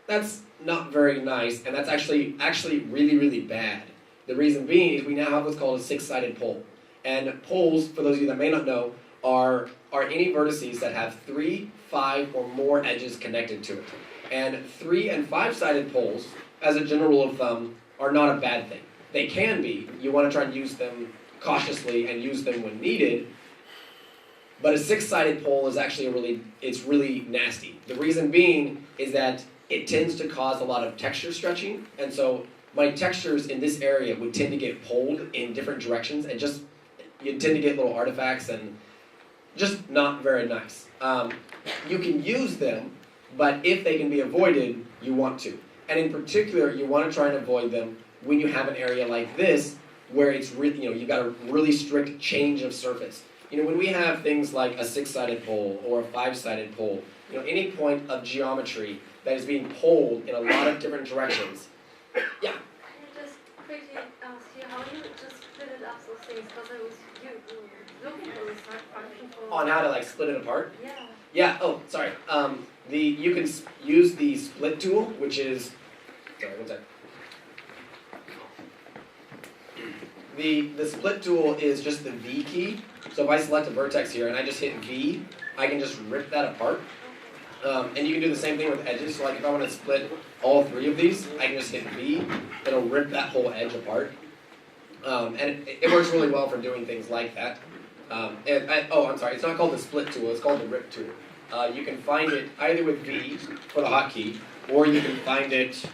that's not very nice, and that's actually really, really bad. The reason being is we now have what's called a six-sided pole. And poles, for those of you that may not know, are any vertices that have 3, 5, or more edges connected to it. And 3 and 5-sided poles, as a general rule of thumb, are not a bad thing. They can be. You want to try and use them cautiously and use them when needed. But a 6-sided pole is actually it's really nasty. The reason being is that it tends to cause a lot of texture stretching, and so my textures in this area would tend to get pulled in different directions, and you tend to get little artifacts and just not very nice. You can use them, but if they can be avoided, you want to. And in particular, you want to try and avoid them when you have an area like this, where it's really, you've got a really strict change of surface. When we have things like a 6-sided pole or a 5-sided pole, any point of geometry that is being pulled in a lot of different directions. Yeah. Can you just quickly ask you how you just split it up those things? Because I was looking for this function for... On how to split it apart? Yeah. Yeah, oh, sorry. You can use the split tool, which is, sorry, one sec. The split tool is just the V key. So if I select a vertex here and I just hit V, I can just rip that apart. And you can do the same thing with edges. So if I want to split all 3 of these, I can just hit V. It'll rip that whole edge apart. And it works really well for doing things like that. I'm sorry, it's not called the split tool, it's called the rip tool. You can find it either with V for the hotkey, or you can find it,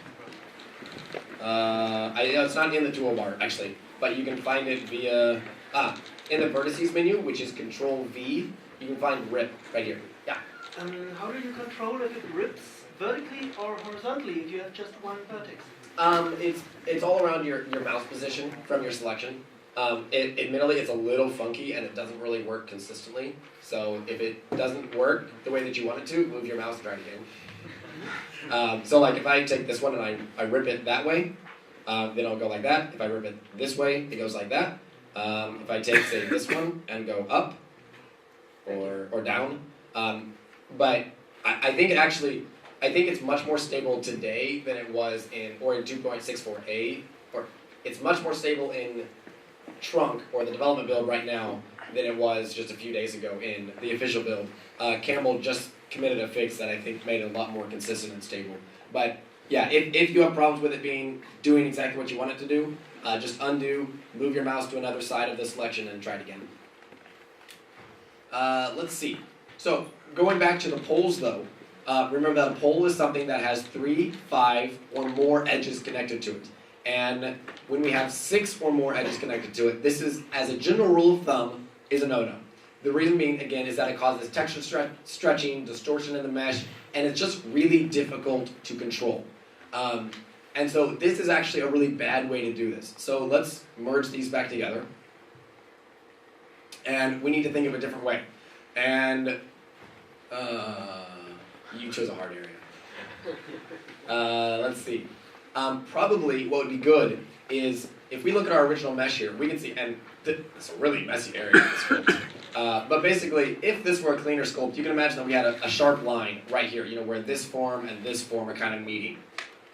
it's not in the toolbar actually, but you can find it via, in the vertices menu, which is Control V, you can find rip right here. Yeah. How do you control if it rips vertically or horizontally if you have just one vertex? It's all around your mouse position from your selection. Admittedly, it's a little funky and it doesn't really work consistently. So if it doesn't work the way that you want it to, move your mouse and try it again. So if I take this one and I rip it that way, then it'll go like that. If I rip it this way, it goes like that. If I take, say, this one and go up or down, but I think it's much more stable today than it was in 2.64a, or it's much more stable in trunk or the development build right now than it was just a few days ago in the official build. Campbell just committed a fix that I think made it a lot more consistent and stable. But yeah, if you have problems with it doing exactly what you want it to do, just undo, move your mouse to another side of the selection and try it again. Let's see. So going back to the poles though, remember that a pole is something that has 3, 5, or more edges connected to it. And when we have 6 or more edges connected to it, this is, as a general rule of thumb, is a no-no. The reason being, again, is that it causes texture stretching, distortion in the mesh, and it's just really difficult to control. And so this is actually a really bad way to do this. So let's merge these back together. And we need to think of a different way. And you chose a hard area. Let's see. Probably what would be good is if we look at our original mesh here, we can see, and it's a really messy area. But basically, if this were a cleaner sculpt, you can imagine that we had a sharp line right here, where this form and this form are kind of meeting.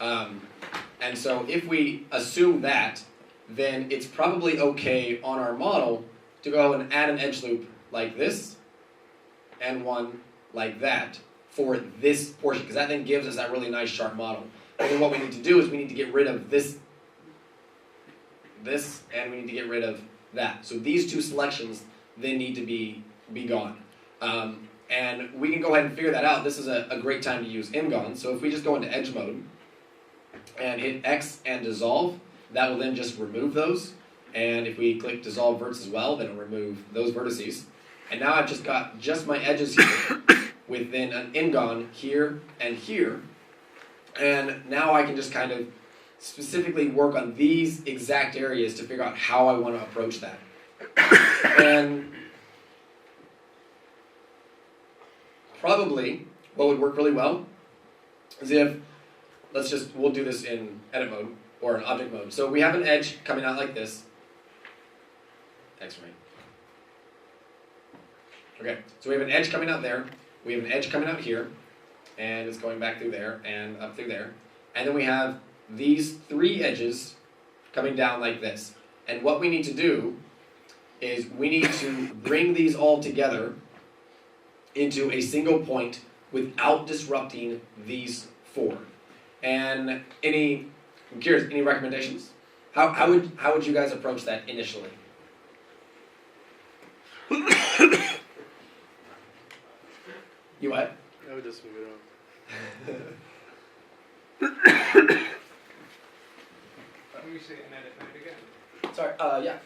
And so if we assume that, then it's probably okay on our model to go and add an edge loop like this and one like that for this portion, because that then gives us that really nice sharp model. And then what we need to do is we need to get rid of this, and we need to get rid of that. So these two selections then need to be gone. And we can go ahead and figure that out. This is a great time to use ngone. So if we just go into edge mode and hit X and dissolve, that will then just remove those. And if we click dissolve verts as well, then it'll remove those vertices. And now I've just got just my edges here with then an ngone here and here. And now I can just kind of specifically work on these exact areas to figure out how I want to approach that. And probably what would work really well is if, we'll do this in edit mode or in object mode. So we have an edge coming out like this. X-ray. Okay, so we have an edge coming out there. We have an edge coming out here. And it's going back through there and up through there. And then we have these three edges coming down like this. And what we need to do is we need to bring these all together into a single point without disrupting these four. And I'm curious, any recommendations? How would you guys approach that initially? You what? I would just move it on. Let me see an edit mode again. Sorry, yeah.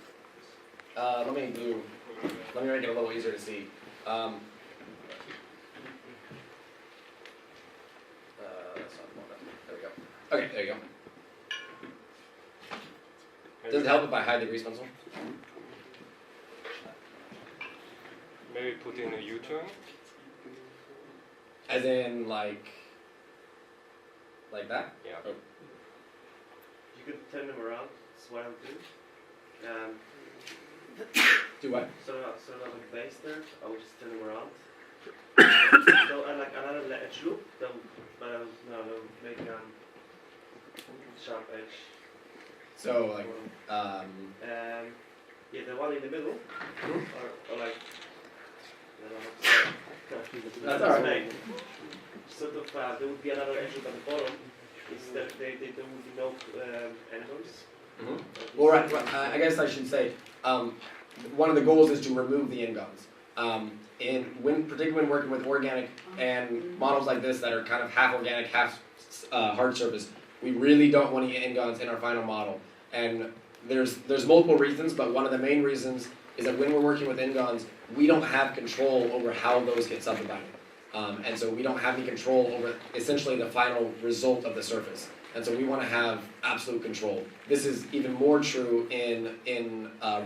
Let me make it a little easier to see. That's not the one. There we go. Okay, there you go. Does it help if I hide the grease pencil? Maybe put in a U-turn. As in, like that? Yeah. Oh. You could turn them around, that's what I'll do. Do what? So on the base there, I will just turn them around. So I like another edge loop, they'll make sharp edge. So, like, yeah, the one in the middle, or like, That's alright. Sort of, there would be another edge loop at the bottom. Instead, there would be no endpoints. Mm-hmm. Well, right. I guess I should say one of the goals is to remove the ngones. Particularly when working with organic and models like this that are kind of half organic, half hard surface, we really don't want any ngones in our final model. And there's multiple reasons, but one of the main reasons is that when we're working with ngones, we don't have control over how those get subdivided. And so we don't have any control over essentially the final result of the surface. And so we want to have absolute control. This is even more true in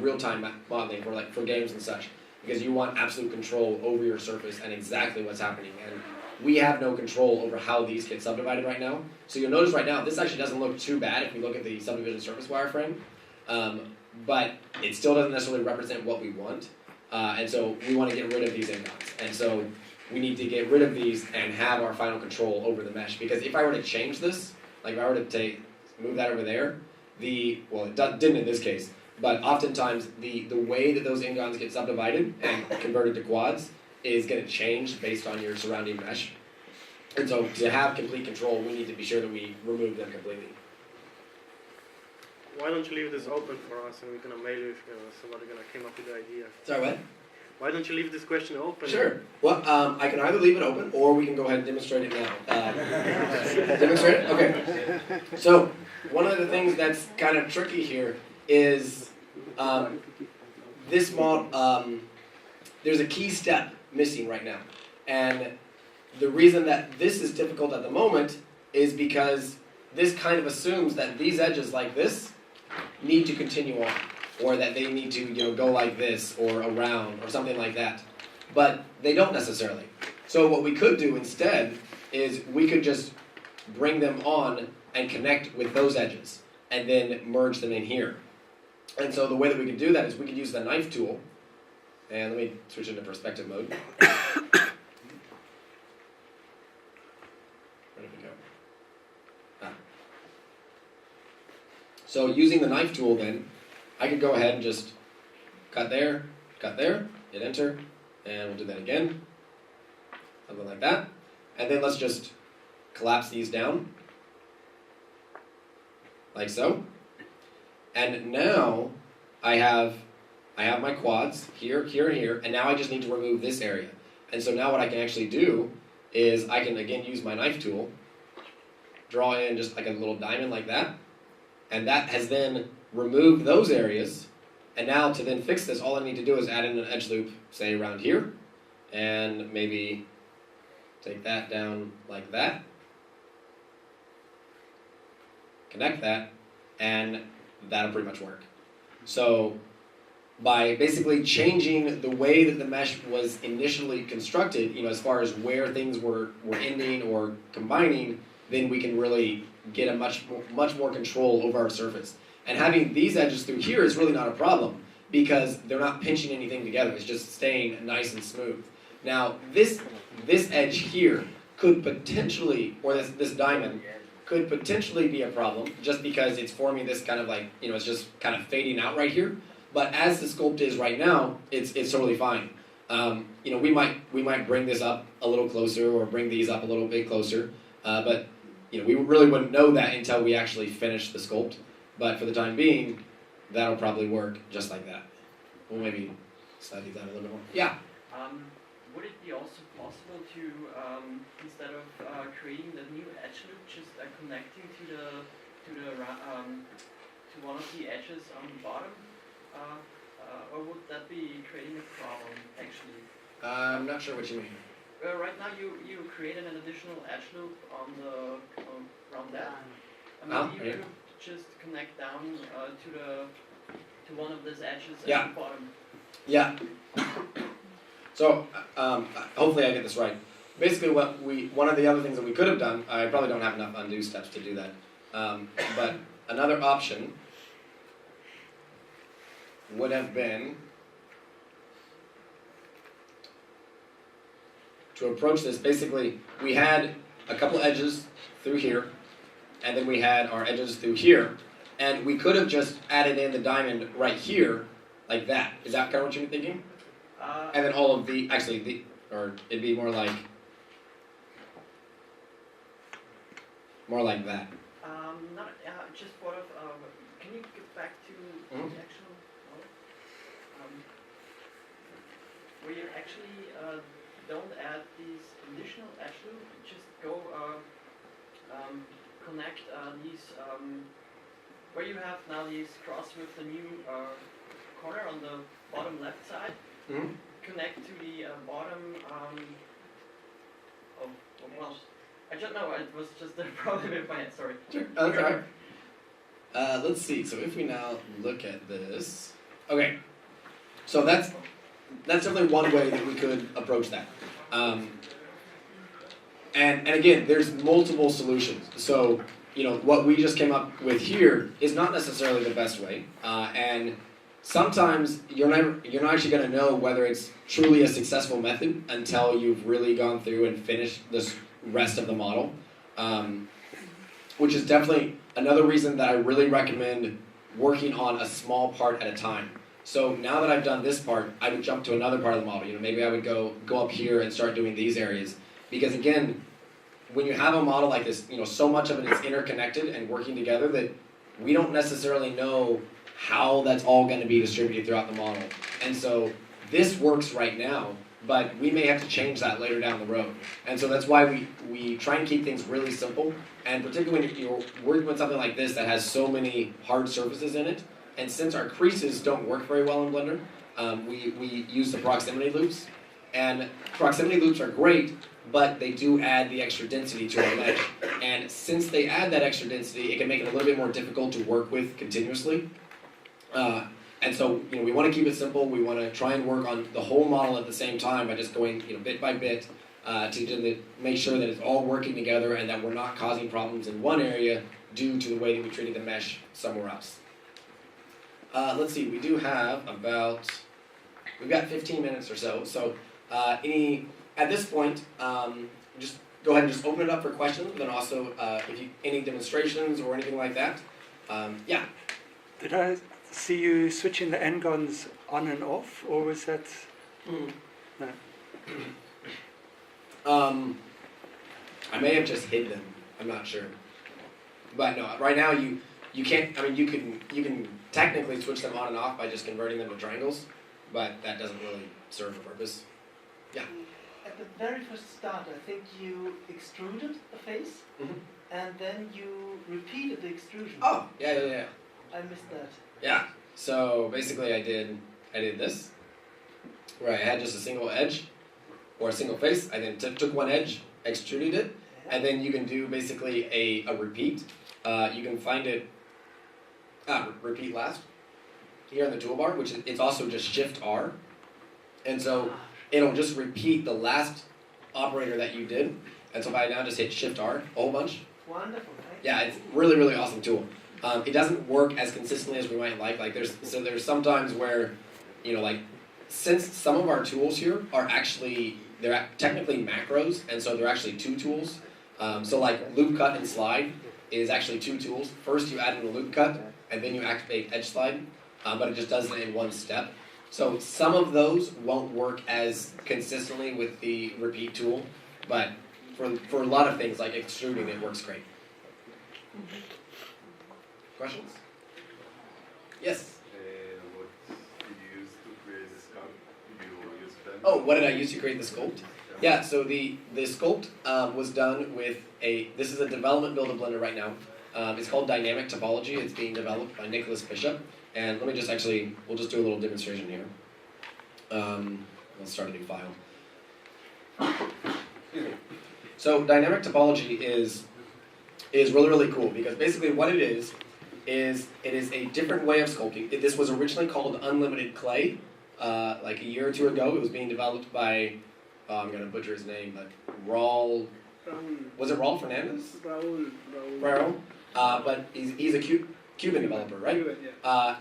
real-time modeling for games and such, because you want absolute control over your surface and exactly what's happening. And we have no control over how these get subdivided right now. So you'll notice right now, this actually doesn't look too bad if we look at the subdivision surface wireframe, but it still doesn't necessarily represent what we want. And so we want to get rid of these ngones. And so we need to get rid of these and have our final control over the mesh. Because if I were to change this, like if I were to move that over there, it didn't in this case, but oftentimes the way that those ngones get subdivided and converted to quads is going to change based on your surrounding mesh. And so to have complete control, we need to be sure that we remove them completely. Why don't you leave this open for us and we're going to mail you if somebody going to come up with the idea? Sorry, what? Why don't you leave this question open? Sure. Well, I can either leave it open or we can go ahead and demonstrate it now. Demonstrate it? Okay. So one of the things that's kind of tricky here is this model, there's a key step missing right now. And the reason that this is difficult at the moment is because this kind of assumes that these edges like this need to continue on, or that they need to go like this or around or something like that. But they don't necessarily. So what we could do instead is we could just bring them on and connect with those edges, and then merge them in here. And so the way that we can do that is we can use the knife tool, and let me switch into perspective mode. Where did we go? Ah. So using the knife tool then, I could go ahead and just cut there, hit enter, and we'll do that again. Something like that. And then let's just collapse these down, like so. And now I have my quads here, here, and here, and now I just need to remove this area. And so now what I can actually do is I can again use my knife tool, draw in just like a little diamond like that, and that has then removed those areas. And now to then fix this, all I need to do is add in an edge loop, say around here, and maybe take that down like that, connect that, and that'll pretty much work. So by basically changing the way that the mesh was initially constructed, as far as where things were ending or combining, then we can really get a much more control over our surface. And having these edges through here is really not a problem because they're not pinching anything together. It's just staying nice and smooth. Now this edge here could potentially, or this diamond, could potentially be a problem just because it's forming this kind of like, it's just kind of fading out right here. But as the sculpt is right now, it's totally fine. We might bring this up a little closer or bring these up a little bit closer, but we really wouldn't know that until we actually finish the sculpt. But for the time being, that'll probably work just like that. We'll maybe slide these out a little bit more. Yeah. Would it be also possible to, instead of creating the new edge loop, just connecting to one of the edges on the bottom, or would that be creating a problem actually? I'm not sure what you mean. Right now you created an additional edge loop on around that. Maybe you could just connect down to one of those edges at the bottom. Yeah. So, hopefully I get this right. Basically one of the other things that we could have done, I probably don't have enough undo steps to do that, but another option would have been to approach this. Basically, we had a couple edges through here, and then we had our edges through here, and we could have just added in the diamond right here, like that. Is that kind of what you were thinking? And then all of or it'd be more like that. Not just thought of. Can you get back to the actual model? Where you actually don't add these additional edge loop, just go connect these where you have now these cross with the new corner on the bottom left side. Mm-hmm. Connect to the bottom. Well, I don't know. It was just a problem in my head. Sorry. Sure. That's all right. Let's see. So if we now look at this, okay. So that's definitely one way that we could approach that. And again, there's multiple solutions. So what we just came up with here is not necessarily the best way, and sometimes you're not actually going to know whether it's truly a successful method until you've really gone through and finished this rest of the model, which is definitely another reason that I really recommend working on a small part at a time. So now that I've done this part, I would jump to another part of the model. Maybe I would go up here and start doing these areas, because again, when you have a model like this, so much of it is interconnected and working together that we don't necessarily know how that's all going to be distributed throughout the model. And so this works right now, but we may have to change that later down the road. And so that's why we try and keep things really simple, and particularly when you're working with something like this that has so many hard surfaces in it, and since our creases don't work very well in Blender, we use the proximity loops. And proximity loops are great, but they do add the extra density to our mesh. And since they add that extra density, it can make it a little bit more difficult to work with continuously. And so, we want to keep it simple. We want to try and work on the whole model at the same time by just going, bit by bit. to make sure that it's all working together and that we're not causing problems in one area due to the way that we treated the mesh somewhere else. Let's see, we do have we've got 15 minutes or so. So at this point, just go ahead and just open it up for questions, but then also any demonstrations or anything like that. Yeah. Did I see you switching the n-gons on and off, or was that... No. I may have just hid them. I'm not sure. But no, right now you can't. I mean, you can technically switch them on and off by just converting them to triangles, but that doesn't really serve a purpose. Yeah. At the very first start, I think you extruded the face, and then you repeated the extrusion. Oh, yeah. I missed that. Yeah. So basically, I did this, where I had just a single edge or a single face. I then took one edge, extruded it, and then you can do basically a repeat. You can find it. Repeat last here in the toolbar, which it's also just Shift R, and so it'll just repeat the last operator that you did. And so if I now just hit Shift R a whole bunch. Wonderful. Yeah, it's really, really awesome tool. It doesn't work as consistently as we might like. Like there's sometimes where, since some of our tools here are they're technically macros, and so they're actually two tools. So like loop cut and slide is actually two tools. First you add in a loop cut, and then you activate edge slide, but it just does it in one step. So some of those won't work as consistently with the repeat tool, but for a lot of things like extruding, it works great. Questions? Yes? What did you use to create the sculpt? You used Blender? Oh, what did I use to create the sculpt? Yeah, so the sculpt was done with this is a development build of Blender right now. It's called Dynamic Topology. It's being developed by Nicholas Bishop. And let me just we'll just do a little demonstration here. Let's start a new file. Excuse me. So Dynamic Topology is really, really cool because basically what it is it is a different way of sculpting. This was originally called Unlimited Clay. Like a year or two ago, it was being developed by, I'm going to butcher his name, but Raul. Was it Raul Fernandez? Raul. But he's a Cuban developer, right?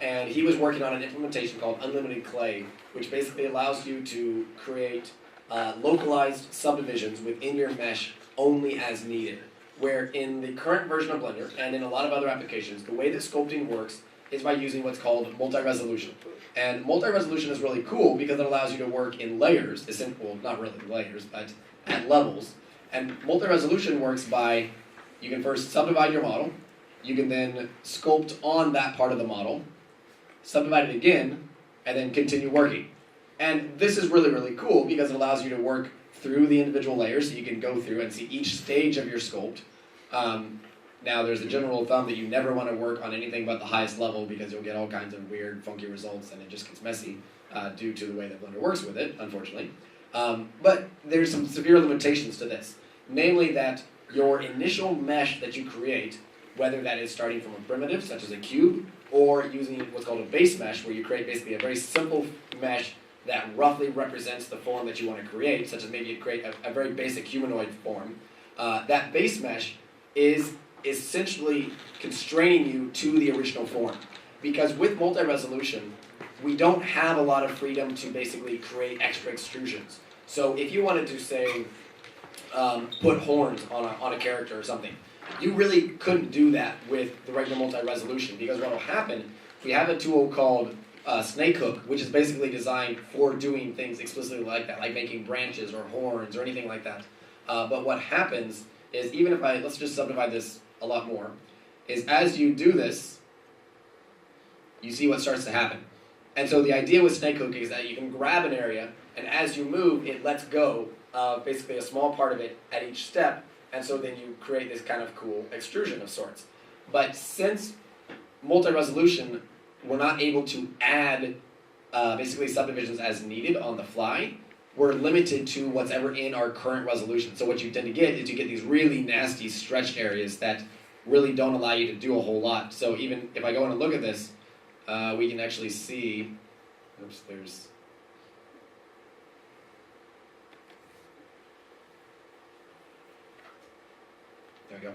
And he was working on an implementation called Unlimited Clay, which basically allows you to create localized subdivisions within your mesh only as needed. Where in the current version of Blender, and in a lot of other applications, the way that sculpting works is by using what's called multi-resolution. And multi-resolution is really cool because it allows you to work in layers, well, not really layers, but at levels. And multi-resolution works by, you can first subdivide your model, you can then sculpt on that part of the model, subdivide it again, and then continue working. And this is really, really cool because it allows you to work through the individual layers, so you can go through and see each stage of your sculpt. Now, there's a general rule of thumb that you never want to work on anything but the highest level because you'll get all kinds of weird, funky results, and it just gets messy due to the way that Blender works with it, unfortunately. But there's some severe limitations to this, namely that your initial mesh that you create, whether that is starting from a primitive, such as a cube, or using what's called a base mesh, where you create basically a very simple mesh that roughly represents the form that you want to create, such as maybe you create a very basic humanoid form, that base mesh is essentially constraining you to the original form. Because with multi-resolution, we don't have a lot of freedom to basically create extra extrusions. So if you wanted to, say, put horns on a character or something, you really couldn't do that with the regular multi-resolution, because what will happen, if we have a tool called Snake Hook, which is basically designed for doing things explicitly like that, like making branches or horns or anything like that. But what happens is, even if let's just subdivide this a lot more, is as you do this, you see what starts to happen. And so the idea with Snake Hook is that you can grab an area, and as you move, it lets go of basically a small part of it at each step, and so then you create this kind of cool extrusion of sorts. But since multi-resolution, we're not able to add basically subdivisions as needed on the fly, we're limited to what's ever in our current resolution. So what you tend to get is you get these really nasty stretch areas that really don't allow you to do a whole lot. So even if I go in and look at this, we can actually see, oops, There we go.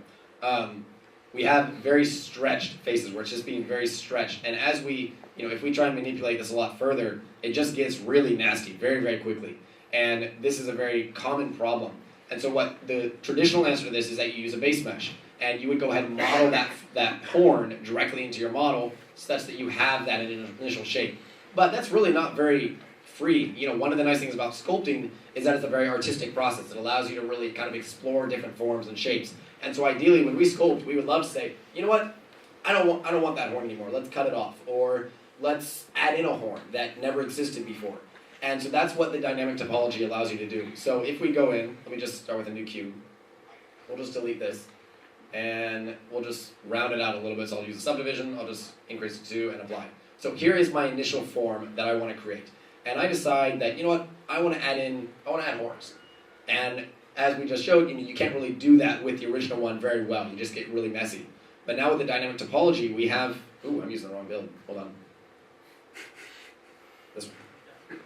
We have very stretched faces where it's just being very stretched. And as we, if we try and manipulate this a lot further, it just gets really nasty very, very quickly. And this is a very common problem. And so what the traditional answer to this is that you use a base mesh. And you would go ahead and model that horn directly into your model such that you have that initial shape. But that's really not very free. One of the nice things about sculpting is that it's a very artistic process. It allows you to really kind of explore different forms and shapes. And so ideally, when we sculpt, we would love to say, you know what, I don't want that horn anymore. Let's cut it off. Or let's add in a horn that never existed before. And so that's what the dynamic topology allows you to do. So if we go in, let me just start with a new cube. We'll just delete this. And we'll just round it out a little bit. So I'll use a subdivision. I'll just increase it to 2 and apply. So here is my initial form that I want to create. And I decide that, you know what, I want to add horns. And as we just showed, you can't really do that with the original one very well. You just get really messy. But now with the dynamic topology, we have... Ooh, I'm using the wrong build. Hold on. This one.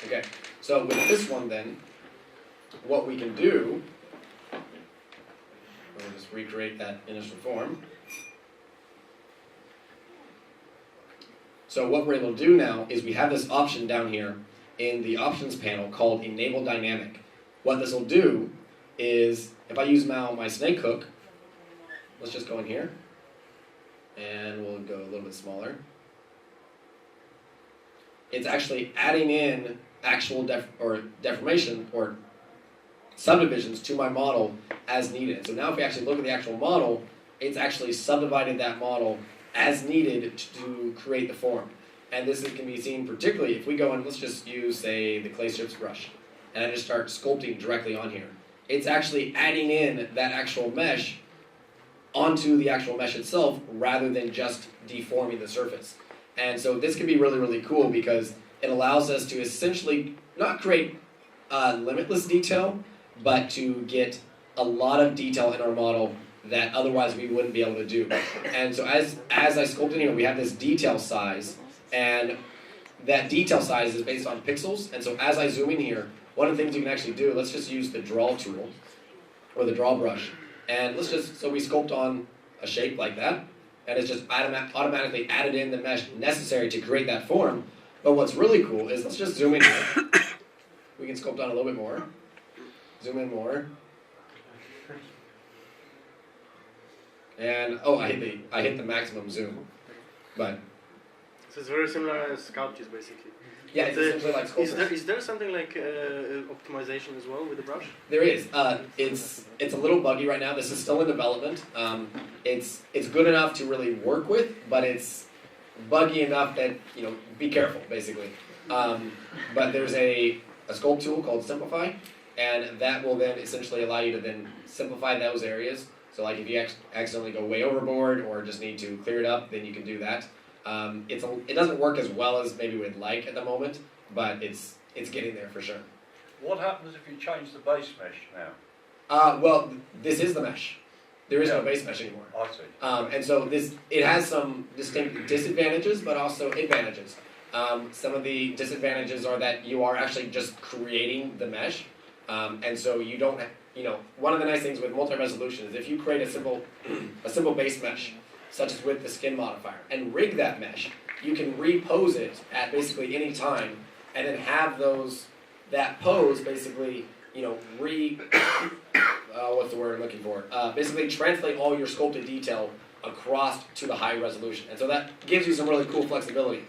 Okay, so with this one then, what we can do... We'll just recreate that initial form. So what we're able to do now is we have this option down here in the options panel called Enable Dynamic. What this will do is, if I use now my snake hook, let's just go in here, and we'll go a little bit smaller. It's actually adding in actual deformation or subdivisions to my model as needed. So now if we actually look at the actual model, it's actually subdivided that model as needed to create the form. And this can be seen particularly if we go in, let's just use, say, the clay strips brush, and I just start sculpting directly on here. It's actually adding in that actual mesh onto the actual mesh itself rather than just deforming the surface. And so this can be really, really cool because it allows us to essentially not create limitless detail, but to get a lot of detail in our model that otherwise we wouldn't be able to do. And so as I sculpt in here, we have this detail size, and that detail size is based on pixels. And so as I zoom in here, one of the things you can actually do, let's just use the draw tool, or the draw brush, and so we sculpt on a shape like that, and it's just automatically added in the mesh necessary to create that form. But what's really cool is, let's just zoom in here. We can sculpt on a little bit more. Zoom in more. And, I hit the maximum zoom. But so it's very similar as sculptures, basically. Yeah, it's essentially like sculpture. Is there something like optimization as well with the brush? There is. It's a little buggy right now. This is still in development. It's good enough to really work with, but it's buggy enough that, be careful, basically. But there's a sculpt tool called Simplify, and that will then essentially allow you to then simplify those areas. So like if you accidentally go way overboard or just need to clear it up, then you can do that. It doesn't work as well as maybe we'd like at the moment, but it's getting there for sure. What happens if you change the base mesh now? Well, this is the mesh. There is no base mesh anymore. I see. And so it has some distinct disadvantages, but also advantages. Some of the disadvantages are that you are actually just creating the mesh, and so you don't. One of the nice things with multi-resolution is if you create a simple base mesh, such as with the skin modifier, and rig that mesh, you can repose it at basically any time, and then have that pose basically, what's the word I'm looking for? Basically translate all your sculpted detail across to the high resolution. And so that gives you some really cool flexibility.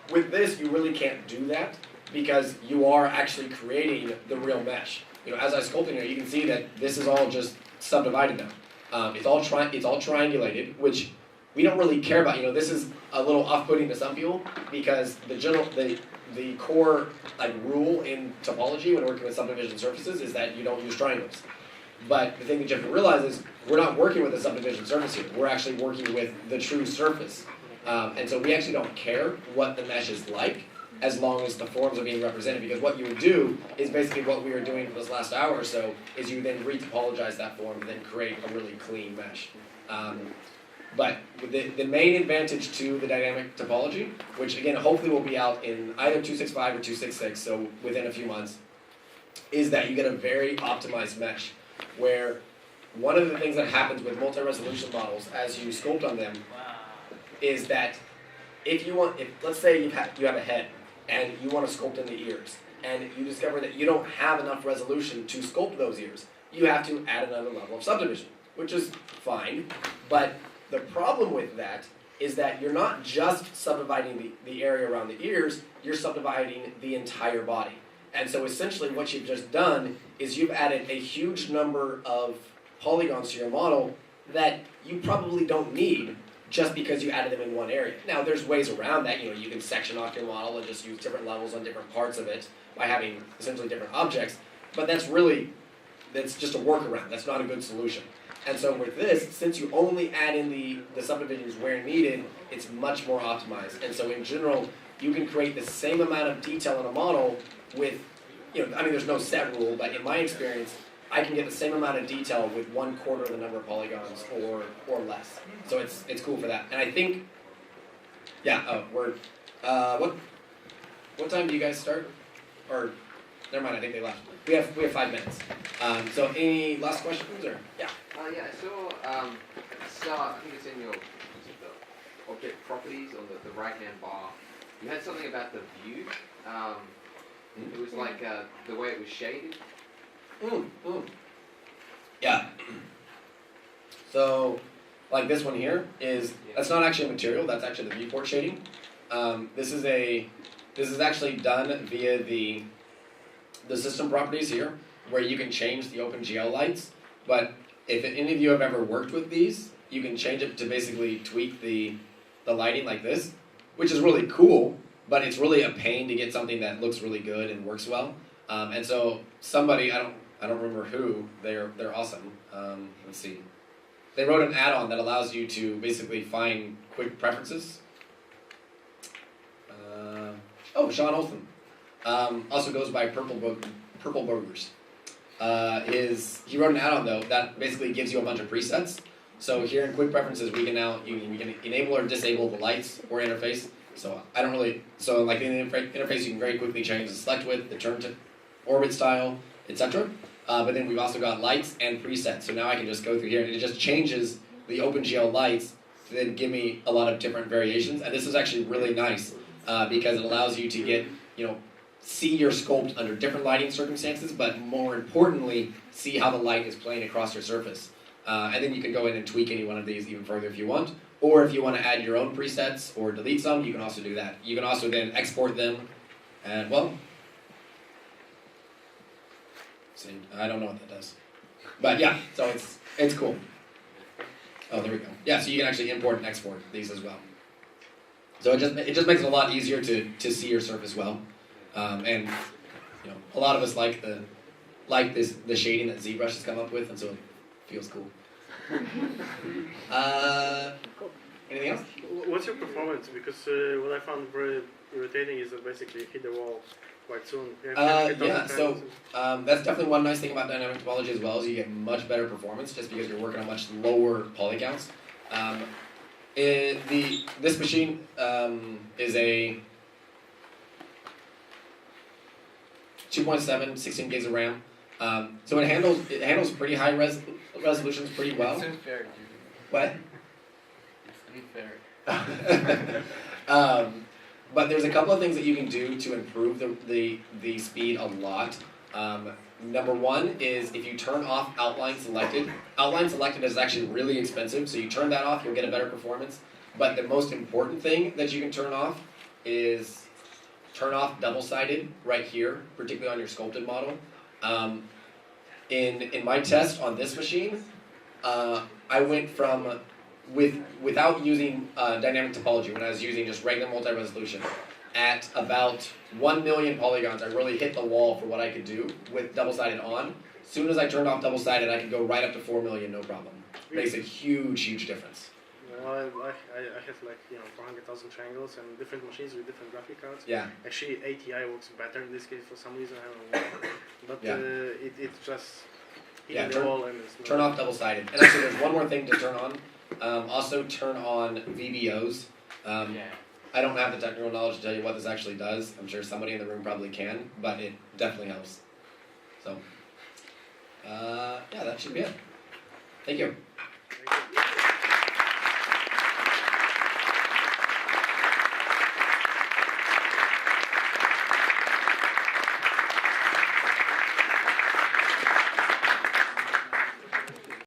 With this, you really can't do that because you are actually creating the real mesh. As I sculpt in here, you can see that this is all just subdivided now. It's all triangulated, which we don't really care about. This is a little off-putting to some people because the core rule in topology when working with subdivision surfaces is that you don't use triangles. But the thing that you have to realize is we're not working with a subdivision surface here. We're actually working with the true surface. And so we actually don't care what the mesh is like as long as the forms are being represented, because what you would do is basically what we were doing for this last hour or so is you then retopologize that form and then create a really clean mesh. But the main advantage to the dynamic topology, which again hopefully will be out in either 265 or 266, so within a few months, is that you get a very optimized mesh where one of the things that happens with multi-resolution models as you sculpt on them is that if let's say you have a head and you want to sculpt in the ears, and you discover that you don't have enough resolution to sculpt those ears, you have to add another level of subdivision, which is fine. But the problem with that is that you're not just subdividing the area around the ears, you're subdividing the entire body. And so essentially what you've just done is you've added a huge number of polygons to your model that you probably don't need just because you added them in one area. Now there's ways around that, you can section off your model and just use different levels on different parts of it by having essentially different objects, but that's just a workaround, that's not a good solution. And so with this, since you only add in the subdivisions where needed, it's much more optimized. And so in general, you can create the same amount of detail in a model with, there's no set rule, but in my experience, I can get the same amount of detail with 1/4 of the number of polygons or less. So it's cool for that. And I think, what time do you guys start? Or never mind, I think they left. We have 5 minutes. So any last questions or yeah? Yeah, I saw. I think it's in your the object properties on the right hand bar. You had something about the view. It was like the way it was shaded. Yeah. So, like this one here that's not actually a material. That's actually the viewport shading. This is actually done via the system properties here, where you can change the OpenGL lights. But if any of you have ever worked with these, you can change it to basically tweak the lighting like this, which is really cool. But it's really a pain to get something that looks really good and works well. And so somebody, I don't remember who, they're awesome. Let's see. They wrote an add-on that allows you to basically find quick preferences. Sean Olsen. Also goes by Purple Burgers. He wrote an add-on though that basically gives you a bunch of presets. So here in quick preferences, we can enable or disable the lights or interface. So like in the interface, you can very quickly change the select width, the turn to orbit style, etc. But then we've also got lights and presets. So now I can just go through here and it just changes the OpenGL lights to then give me a lot of different variations. And this is actually really nice because it allows you to get, see your sculpt under different lighting circumstances, but more importantly, see how the light is playing across your surface. And then you can go in and tweak any one of these even further if you want. Or if you want to add your own presets or delete some, you can also do that. You can also then export them and, see, I don't know what that does. But yeah, so it's cool. Oh, there we go. Yeah, so you can actually import and export these as well. So it just makes it a lot easier to see your surface well. And a lot of us like the shading that ZBrush has come up with, and so it feels cool. Anything else? What's your performance? Because what I found very irritating is that basically you hit the wall quite soon. So that's definitely one nice thing about dynamic topology as well, is you get much better performance just because you're working on much lower poly counts. This machine is a 2.7, 16 gigs of RAM. So it handles pretty high resolutions pretty well. It's unfair, dude. What? It's unfair. But there's a couple of things that you can do to improve the speed a lot. Number one is if you turn off outline selected. Outline selected is actually really expensive, so you turn that off, you'll get a better performance. But the most important thing that you can turn off is turn off double-sided right here, particularly on your sculpted model. In my test on this machine, I went from without using dynamic topology, when I was using just regular multi-resolution, at about 1 million polygons, I really hit the wall for what I could do with double-sided on. As soon as I turned off double-sided, I could go right up to 4 million, no problem. Makes a huge, huge difference. Well, I have 400,000 triangles and different machines with different graphic cards. Yeah. Actually, ATI works better in this case for some reason, I don't know. But it's just hitting the wall and it's turn off double-sided. And actually, there's one more thing to turn on. Also turn on VBOs. I don't have the technical knowledge to tell you what this actually does. I'm sure somebody in the room probably can, but it definitely helps. So, that should be it. Thank you.